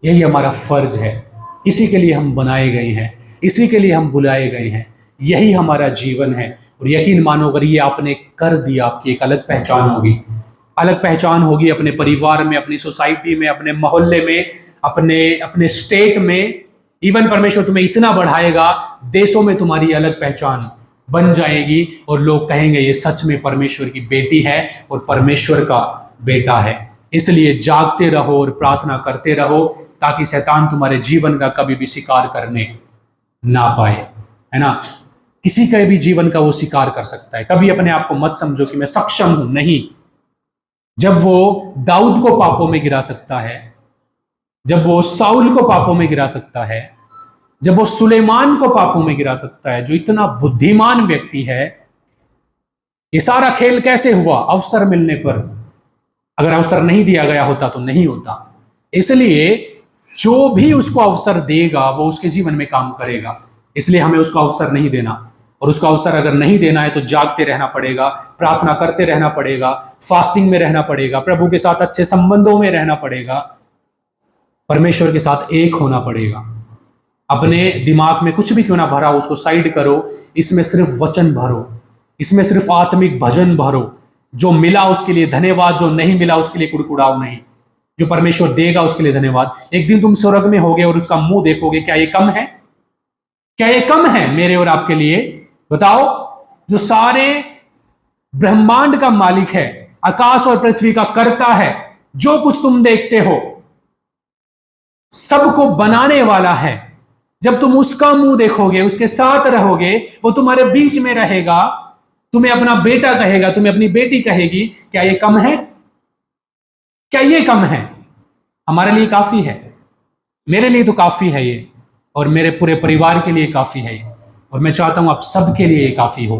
यही हमारा फर्ज है, इसी के लिए हम बनाए गए हैं, इसी के लिए हम बुलाए गए हैं, यही हमारा जीवन है। और यकीन मानो, अगर ये आपने कर दिया, आपकी एक अलग पहचान होगी, अलग पहचान होगी अपने परिवार में, अपनी सोसाइटी में, अपने मोहल्ले में, अपने स्टेट में। इवन परमेश्वर तुम्हें इतना बढ़ाएगा, देशों में तुम्हारी अलग पहचान बन जाएगी और लोग कहेंगे ये सच में परमेश्वर की बेटी है और परमेश्वर का बेटा है। इसलिए जागते रहो और प्रार्थना करते रहो ताकि शैतान तुम्हारे जीवन का कभी भी शिकार करने ना पाए, है ना। किसी के भी जीवन का वो शिकार कर सकता है। कभी अपने आप को मत समझो कि मैं सक्षम हूं, नहीं। जब वो दाऊद को पापों में गिरा सकता है, जब वो साउल को पापों में गिरा सकता है, जब वो सुलेमान को पापों में गिरा सकता है, जो इतना बुद्धिमान व्यक्ति है, ये सारा खेल कैसे हुआ? अवसर मिलने पर। अगर अवसर नहीं दिया गया होता तो नहीं होता। इसलिए जो भी उसको अवसर देगा वो उसके जीवन में काम करेगा। इसलिए हमें उसको अवसर नहीं देना, और उसका अवसर अगर नहीं देना है तो जागते रहना पड़ेगा, प्रार्थना करते रहना पड़ेगा, फास्टिंग में रहना पड़ेगा, प्रभु के साथ अच्छे संबंधों में रहना पड़ेगा, परमेश्वर के साथ एक होना पड़ेगा। अपने दिमाग में कुछ भी क्यों ना भरा, उसको साइड करो, इसमें सिर्फ वचन भरो, इसमें सिर्फ आत्मिक भजन भरो। जो मिला उसके लिए धन्यवाद, जो नहीं मिला उसके लिए कुड़कुड़ाओ नहीं। जो परमेश्वर देगा उसके लिए धन्यवाद। एक दिन तुम स्वर्ग में होगे और उसका मुंह देखोगे, क्या ये कम है? क्या ये कम है मेरे और आपके लिए? बताओ। जो सारे ब्रह्मांड का मालिक है, आकाश और पृथ्वी का कर्ता है, जो कुछ तुम देखते हो सबको बनाने वाला है, जब तुम उसका मुंह देखोगे, उसके साथ रहोगे, वो तुम्हारे बीच में रहेगा, तुम्हें अपना बेटा कहेगा, तुम्हें अपनी बेटी कहेगी, क्या ये कम है? क्या ये कम है? हमारे लिए काफी है। मेरे लिए तो काफी है ये, और मेरे पूरे परिवार के लिए काफी है ये, और मैं चाहता हूं आप सबके लिए ये काफी हो,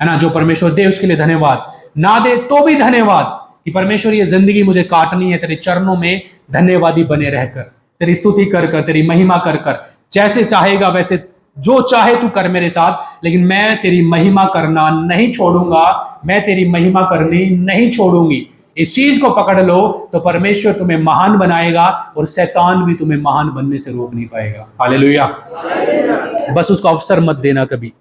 है ना। जो परमेश्वर दे उसके लिए धन्यवाद, ना दे तो भी धन्यवाद कि परमेश्वर ये जिंदगी मुझे काटनी है तेरे चरणों में धन्यवादी बने रहकर, तेरी स्तुति कर कर, तेरी महिमा कर कर। जैसे चाहेगा वैसे, जो चाहे तू कर मेरे साथ, लेकिन मैं तेरी महिमा करना नहीं छोड़ूंगा, मैं तेरी महिमा करनी नहीं छोड़ूंगी। इस चीज को पकड़ लो तो परमेश्वर तुम्हें महान बनाएगा और शैतान भी तुम्हें महान बनने से रोक नहीं पाएगा। हालेलुया। बस उसको अवसर मत देना, कभी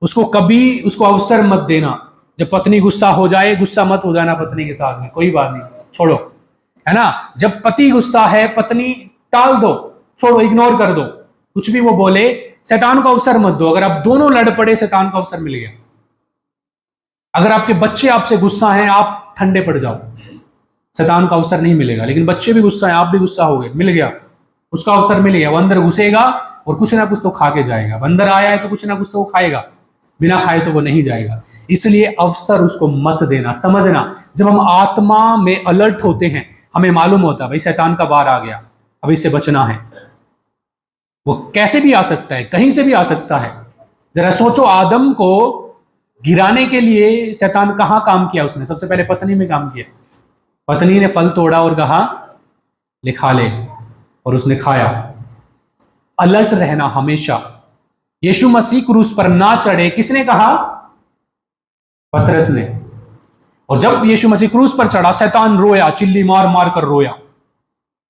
उसको अवसर मत देना। जब पत्नी गुस्सा हो जाए, गुस्सा मत हो जाना पत्नी के साथ में, कोई बात नहीं, छोड़ो, है ना। जब पति गुस्सा है, पत्नी टाल दो, छोड़ो, इग्नोर कर दो, कुछ भी वो बोले, शैतान को अवसर मत दो। अगर आप दोनों लड़ पड़े, शैतान को अवसर मिल गया। अगर आपके बच्चे आपसे गुस्सा हैं, आप ठंडे पड़ जाओ, शैतान का अवसर नहीं मिलेगा। लेकिन बच्चे भी गुस्सा हैं, आप भी गुस्सा हो गए, मिल गया, उसका अवसर मिल गया। वो अंदर घुसेगा और कुछ ना कुछ तो खा के जाएगा। अंदर आया है तो कुछ ना कुछ तो वो खाएगा, बिना खाए तो वो नहीं जाएगा। इसलिए अवसर उसको मत देना। समझना, जब हम आत्मा में अलर्ट होते हैं, हमें मालूम होता है भाई शैतान का वार आ गया, अब इससे बचना है। वो कैसे भी आ सकता है, कहीं से भी आ सकता है। जरा सोचो, आदम को गिराने के लिए शैतान कहां काम किया? उसने सबसे पहले पत्नी में काम किया। पत्नी ने फल तोड़ा और कहा ले खा ले, और उसने खाया। अलर्ट रहना हमेशा। यीशु मसीह क्रूस पर ना चढ़े, किसने कहा? पतरस ने। और जब यीशु मसीह क्रूस पर चढ़ा, शैतान रोया, चिल्ली मार मार कर रोया,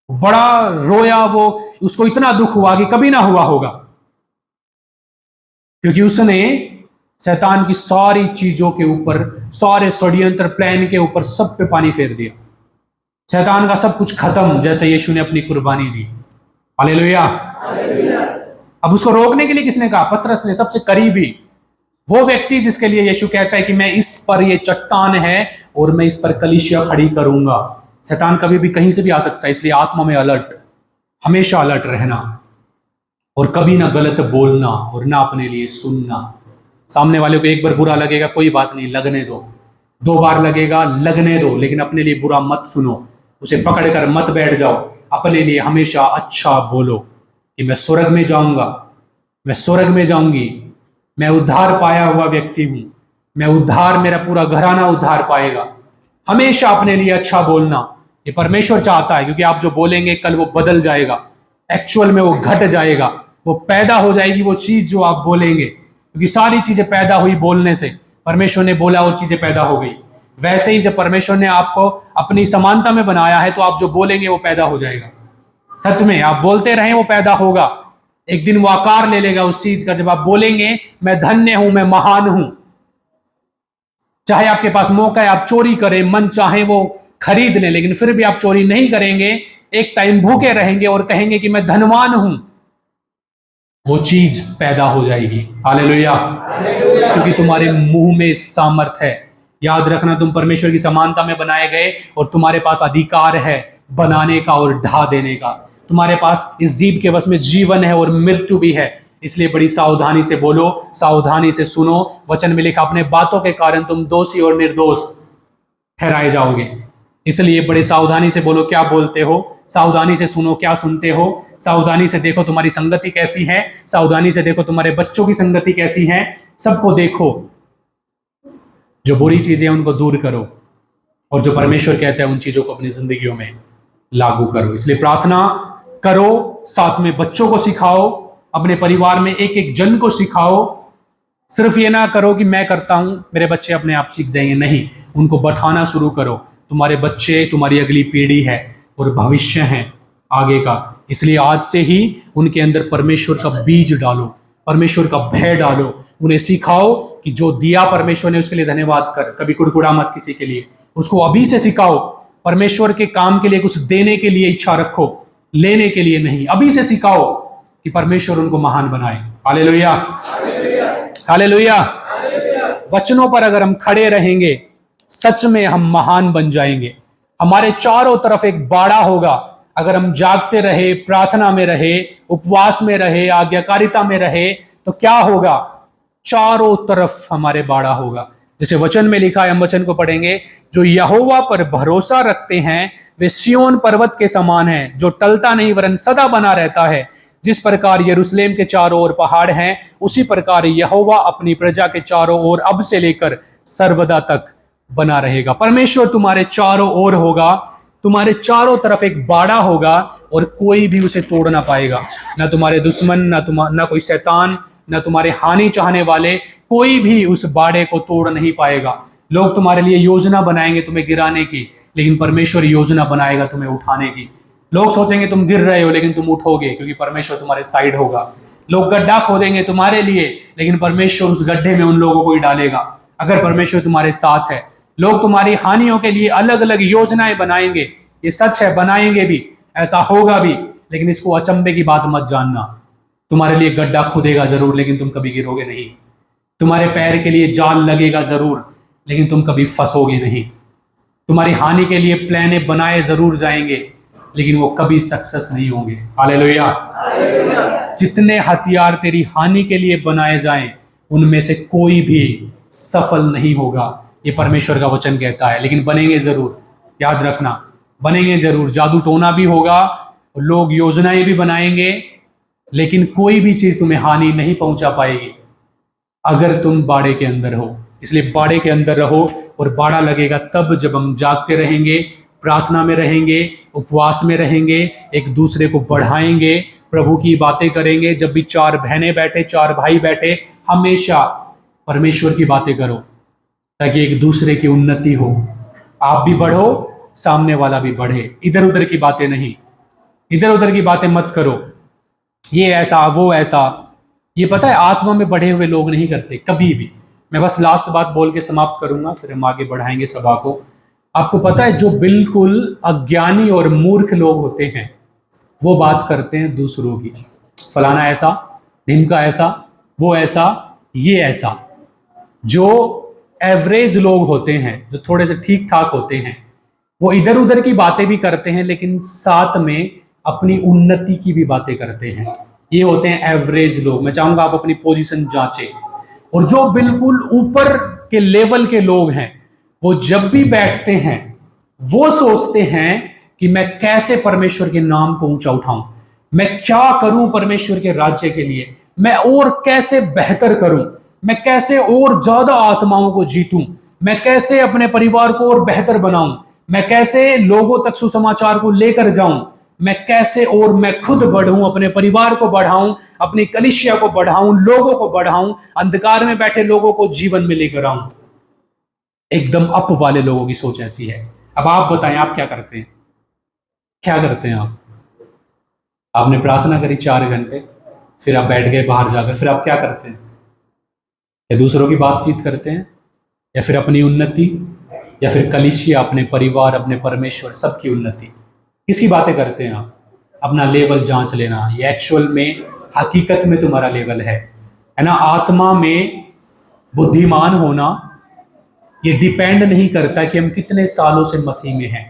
बड़ा रोया। वो उसको इतना दुख हुआ कि कभी ना हुआ होगा, क्योंकि उसने शैतान की सारी चीजों के ऊपर, सारे षड्यंत्र प्लान के ऊपर सब पे पानी फेर दिया। शैतान का सब कुछ खत्म, जैसे यीशु ने अपनी कुर्बानी दी। हालेलुया। अब उसको रोकने के लिए किसने कहा? पतरस ने, सबसे करीबी, वो व्यक्ति जिसके लिए यीशु कहता है कि मैं इस पर, ये चट्टान है और मैं इस पर कलीसिया खड़ी करूंगा। शैतान कभी भी कहीं से भी आ सकता है, इसलिए आत्मा में अलर्ट, हमेशा अलर्ट रहना, और कभी ना गलत बोलना और ना अपने लिए सुनना। सामने वाले को एक बार बुरा लगेगा, कोई बात नहीं, लगने दो। 2 बार लगेगा, लगने दो, लेकिन अपने लिए बुरा मत सुनो, उसे पकड़ कर मत बैठ जाओ। अपने लिए हमेशा अच्छा बोलो कि मैं स्वर्ग में जाऊंगा, मैं स्वर्ग में जाऊंगी, मैं उद्धार पाया हुआ व्यक्ति हूं, मैं उद्धार, मेरा पूरा घराना उद्धार पाएगा। हमेशा अपने लिए अच्छा बोलना, ये परमेश्वर चाहता है, क्योंकि आप जो बोलेंगे कल वो बदल जाएगा, एक्चुअल में वो घट जाएगा, वो पैदा हो जाएगी वो चीज जो आप बोलेंगे, क्योंकि सारी चीजें पैदा हुई बोलने से। परमेश्वर ने बोला और चीजें पैदा हो गई। वैसे ही जब परमेश्वर ने आपको अपनी समानता में बनाया है, तो आप जो बोलेंगे वो पैदा हो जाएगा। सच में आप बोलते रहें, वो पैदा होगा। एक दिन वो आकार ले लेगा उस चीज का, जब आप बोलेंगे मैं धन्य हूं, मैं महान हूं। चाहे आपके पास मौका है, आप चोरी करें, मन चाहे वो खरीद लें, लेकिन फिर भी आप चोरी नहीं करेंगे। एक टाइम भूखे रहेंगे और कहेंगे कि मैं धनवान हूं। वो चीज पैदा हो जाएगी। हालेलुया। क्योंकि तुम्हारे मुंह में सामर्थ है। याद रखना, तुम परमेश्वर की समानता में बनाए गए और तुम्हारे पास अधिकार है बनाने का और ढा देने का। तुम्हारे पास इस जीभ के वश में जीवन है और मृत्यु भी है। इसलिए बड़ी सावधानी से बोलो, सावधानी से सुनो। वचन में लिखा, अपने बातों के कारण तुम दोषी और निर्दोष ठहराए जाओगे। इसलिए बड़े सावधानी से बोलो क्या बोलते हो, सावधानी से सुनो क्या सुनते हो, सावधानी से देखो तुम्हारी संगति कैसी है, सावधानी से देखो तुम्हारे बच्चों की संगति कैसी है। सबको देखो, जो बुरी चीजें उनको दूर करो और जो परमेश्वर कहता है उन चीजों को अपनी जिंदगियों में लागू करो। इसलिए प्रार्थना करो, साथ में बच्चों को सिखाओ, अपने परिवार में एक एक जन को सिखाओ। सिर्फ ये ना करो कि मैं करता हूं मेरे बच्चे अपने आप सीख जाएंगे, नहीं, उनको बैठाना शुरू करो। तुम्हारे बच्चे तुम्हारी अगली पीढ़ी है और भविष्य है आगे का। इसलिए आज से ही उनके अंदर परमेश्वर का बीज डालो, परमेश्वर का भय डालो। उन्हें सिखाओ कि जो दिया परमेश्वर ने उसके लिए धन्यवाद कर, कभी कुड़कुड़ा मत किसी के लिए। उसको अभी से सिखाओ, परमेश्वर के काम के लिए कुछ देने के लिए इच्छा रखो, लेने के लिए नहीं। अभी से सिखाओ कि परमेश्वर उनको महान बनाए। Hallelujah, hallelujah. वचनों पर अगर हम खड़े रहेंगे, सच में हम महान बन जाएंगे। हमारे चारों तरफ एक बाड़ा होगा। अगर हम जागते रहे, प्रार्थना में रहे, उपवास में रहे, आज्ञाकारिता में रहे, तो क्या होगा? चारों तरफ हमारे बाड़ा होगा। जैसे वचन में लिखा है, हम वचन को पढ़ेंगे, जो यहोवा पर भरोसा रखते हैं वे सिय्योन पर्वत के समान हैं, जो टलता नहीं वरन सदा बना रहता है। जिस प्रकार यरूशलेम के चारों ओर पहाड़ हैं, उसी प्रकार यहोवा अपनी प्रजा के चारों ओर अब से लेकर सर्वदा तक बना रहेगा। परमेश्वर तुम्हारे चारों ओर होगा, तुम्हारे चारों तरफ एक बाड़ा होगा और कोई भी उसे तोड़ ना पाएगा। ना तुम्हारे दुश्मन, ना कोई शैतान, ना तुम्हारे हानि चाहने वाले, कोई भी उस बाड़े को तोड़ नहीं पाएगा। लोग तुम्हारे लिए योजना बनाएंगे तुम्हें गिराने की, लेकिन परमेश्वर योजना बनाएगा तुम्हें उठाने की। लोग सोचेंगे तुम गिर रहे हो, लेकिन तुम उठोगे, क्योंकि परमेश्वर तुम्हारे साइड होगा। लोग गड्ढा खोदेंगे तुम्हारे लिए, लेकिन परमेश्वर उस गड्ढे में उन लोगों को ही डालेगा, अगर परमेश्वर तुम्हारे साथ है। लोग तुम्हारी हानियों के लिए अलग अलग योजनाएं बनाएंगे, ये सच है, बनाएंगे भी, ऐसा होगा भी, लेकिन इसको अचंभे की बात मत जानना। तुम्हारे लिए गड्ढा खोदेगा जरूर, लेकिन तुम कभी गिरोगे नहीं। तुम्हारे पैर के लिए जाल लगेगा जरूर, लेकिन तुम कभी फंसोगे नहीं। तुम्हारी हानि के लिए प्लाने बनाए जरूर जाएंगे, लेकिन वो कभी सक्सेस नहीं होंगे। हालेलुया। जितने हथियार तेरी हानि के लिए बनाए जाएं, उनमें से कोई भी सफल नहीं होगा, ये परमेश्वर का वचन कहता है। लेकिन बनेंगे जरूर, याद रखना, बनेंगे जरूर। जादू टोना भी होगा, लोग योजनाएं भी बनाएंगे, लेकिन कोई भी चीज तुम्हें हानि नहीं पहुंचा पाएगी अगर तुम बाड़े के अंदर हो। इसलिए बाड़े के अंदर रहो, और बाड़ा लगेगा तब जब हम जागते रहेंगे, प्रार्थना में रहेंगे, उपवास में रहेंगे, एक दूसरे को बढ़ाएंगे, प्रभु की बातें करेंगे। जब भी चार बहनें बैठे, चार भाई बैठे, हमेशा परमेश्वर की बातें करो, ताकि एक दूसरे की उन्नति हो। आप भी बढ़ो, सामने वाला भी बढ़े। इधर उधर की बातें नहीं, इधर उधर की बातें मत करो, ये ऐसा वो ऐसा। ये पता है, आत्मा में बढ़े हुए लोग नहीं करते कभी भी। मैं बस लास्ट बात बोल के समाप्त करूंगा, फिर हम आगे बढ़ाएंगे सभा को। आपको पता है, जो बिल्कुल अज्ञानी और मूर्ख लोग होते हैं, वो बात करते हैं दूसरों की, फलाना ऐसा, ढिमका ऐसा, वो ऐसा, ये ऐसा। जो एवरेज लोग होते हैं, जो थोड़े से ठीक ठाक होते हैं, वो इधर उधर की बातें भी करते हैं, लेकिन साथ में अपनी उन्नति की भी बातें करते हैं। ये होते हैं एवरेज लोग। मैं चाहूंगा आप अपनी पोजीशन जांचें। और जो बिल्कुल ऊपर के लेवल के लोग हैं, वो जब भी बैठते हैं, वो सोचते हैं कि मैं कैसे परमेश्वर के नाम को ऊंचा उठाऊं, मैं क्या करूं परमेश्वर के राज्य के लिए, मैं और कैसे बेहतर करूं, मैं कैसे और ज्यादा आत्माओं को जीतूं, मैं कैसे अपने परिवार को और बेहतर बनाऊं, मैं कैसे लोगों तक सुसमाचार को लेकर जाऊं, मैं कैसे और मैं खुद बढ़ूं, अपने परिवार को बढ़ाऊं, अपनी कलीसिया को बढ़ाऊं, लोगों को बढ़ाऊं, अंधकार में बैठे लोगों को जीवन में लेकर आऊं। एकदम अप वाले लोगों की सोच ऐसी है। अब आप बताएं, आप क्या करते हैं? क्या करते हैं आप? आपने प्रार्थना करी 4 घंटे, फिर आप बैठ गए बाहर जाकर, फिर आप क्या करते हैं? या दूसरों की बातचीत करते हैं, या फिर अपनी उन्नति, या फिर कलीसिया, अपने परिवार, अपने परमेश्वर, सबकी उन्नति? किसकी बातें करते हैं आप? अपना लेवल जांच लेना। ये एक्चुअल में हकीकत में तुम्हारा लेवल है ना। आत्मा में बुद्धिमान होना ये डिपेंड नहीं करता कि हम कितने सालों से मसीह में हैं,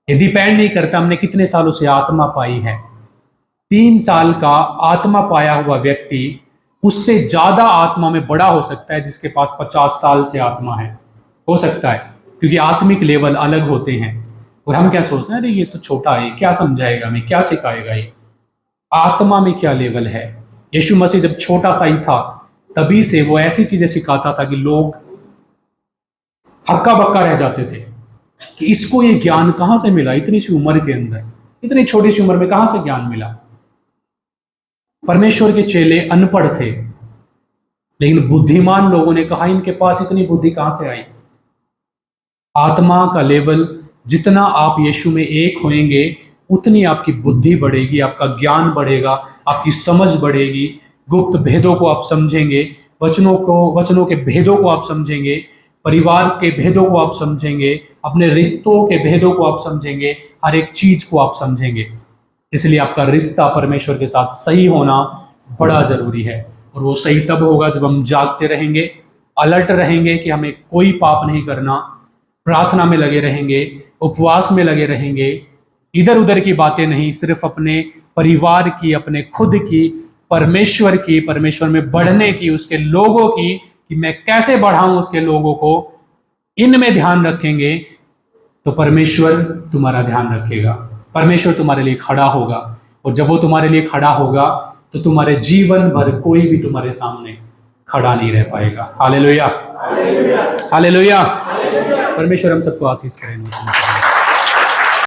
ये डिपेंड नहीं करता हमने कितने सालों से आत्मा पाई है। 3 साल का आत्मा पाया हुआ व्यक्ति उससे ज्यादा आत्मा में बड़ा हो सकता है जिसके पास 50 साल से आत्मा है, हो सकता है, क्योंकि आत्मिक लेवल अलग होते हैं। और हम क्या सोचते हैं, अरे ये तो छोटा है, क्या समझाएगा हमें, क्या सिखाएगा ये। आत्मा में क्या लेवल है। यीशु मसीह जब छोटा सा ही था तभी से वो ऐसी चीजें सिखाता था कि लोग हक्का बक्का रह जाते थे कि इसको ये ज्ञान कहां से मिला, इतनी सी उम्र के अंदर, इतनी छोटी सी उम्र में कहां से ज्ञान मिला। परमेश्वर के चेले अनपढ़ थे, लेकिन बुद्धिमान लोगों ने कहा इनके पास इतनी बुद्धि कहां से आई। आत्मा का लेवल जितना आप यीशु में एक होएंगे उतनी आपकी बुद्धि बढ़ेगी, आपका ज्ञान बढ़ेगा, आपकी समझ बढ़ेगी, गुप्त भेदों को आप समझेंगे, वचनों के भेदों को आप समझेंगे, परिवार के भेदों को आप समझेंगे, अपने रिश्तों के भेदों को आप समझेंगे, हर एक चीज को आप समझेंगे। इसलिए आपका रिश्ता परमेश्वर के साथ सही होना बड़ा जरूरी है। और वो सही तब होगा जब हम जागते रहेंगे, अलर्ट रहेंगे कि हमें कोई पाप नहीं करना, प्रार्थना में लगे रहेंगे, उपवास में लगे रहेंगे, इधर उधर की बातें नहीं, सिर्फ अपने परिवार की, अपने खुद की, परमेश्वर में बढ़ने की, उसके लोगों की, कि मैं कैसे बढ़ाऊं उसके लोगों को, इनमें ध्यान रखेंगे तो परमेश्वर तुम्हारा ध्यान रखेगा, परमेश्वर तुम्हारे लिए खड़ा होगा। और जब वो तुम्हारे लिए खड़ा होगा तो तुम्हारे जीवन भर कोई भी तुम्हारे सामने खड़ा नहीं रह पाएगा। Hallelujah, hallelujah. परमेश्वर हम सबको आशीष करें।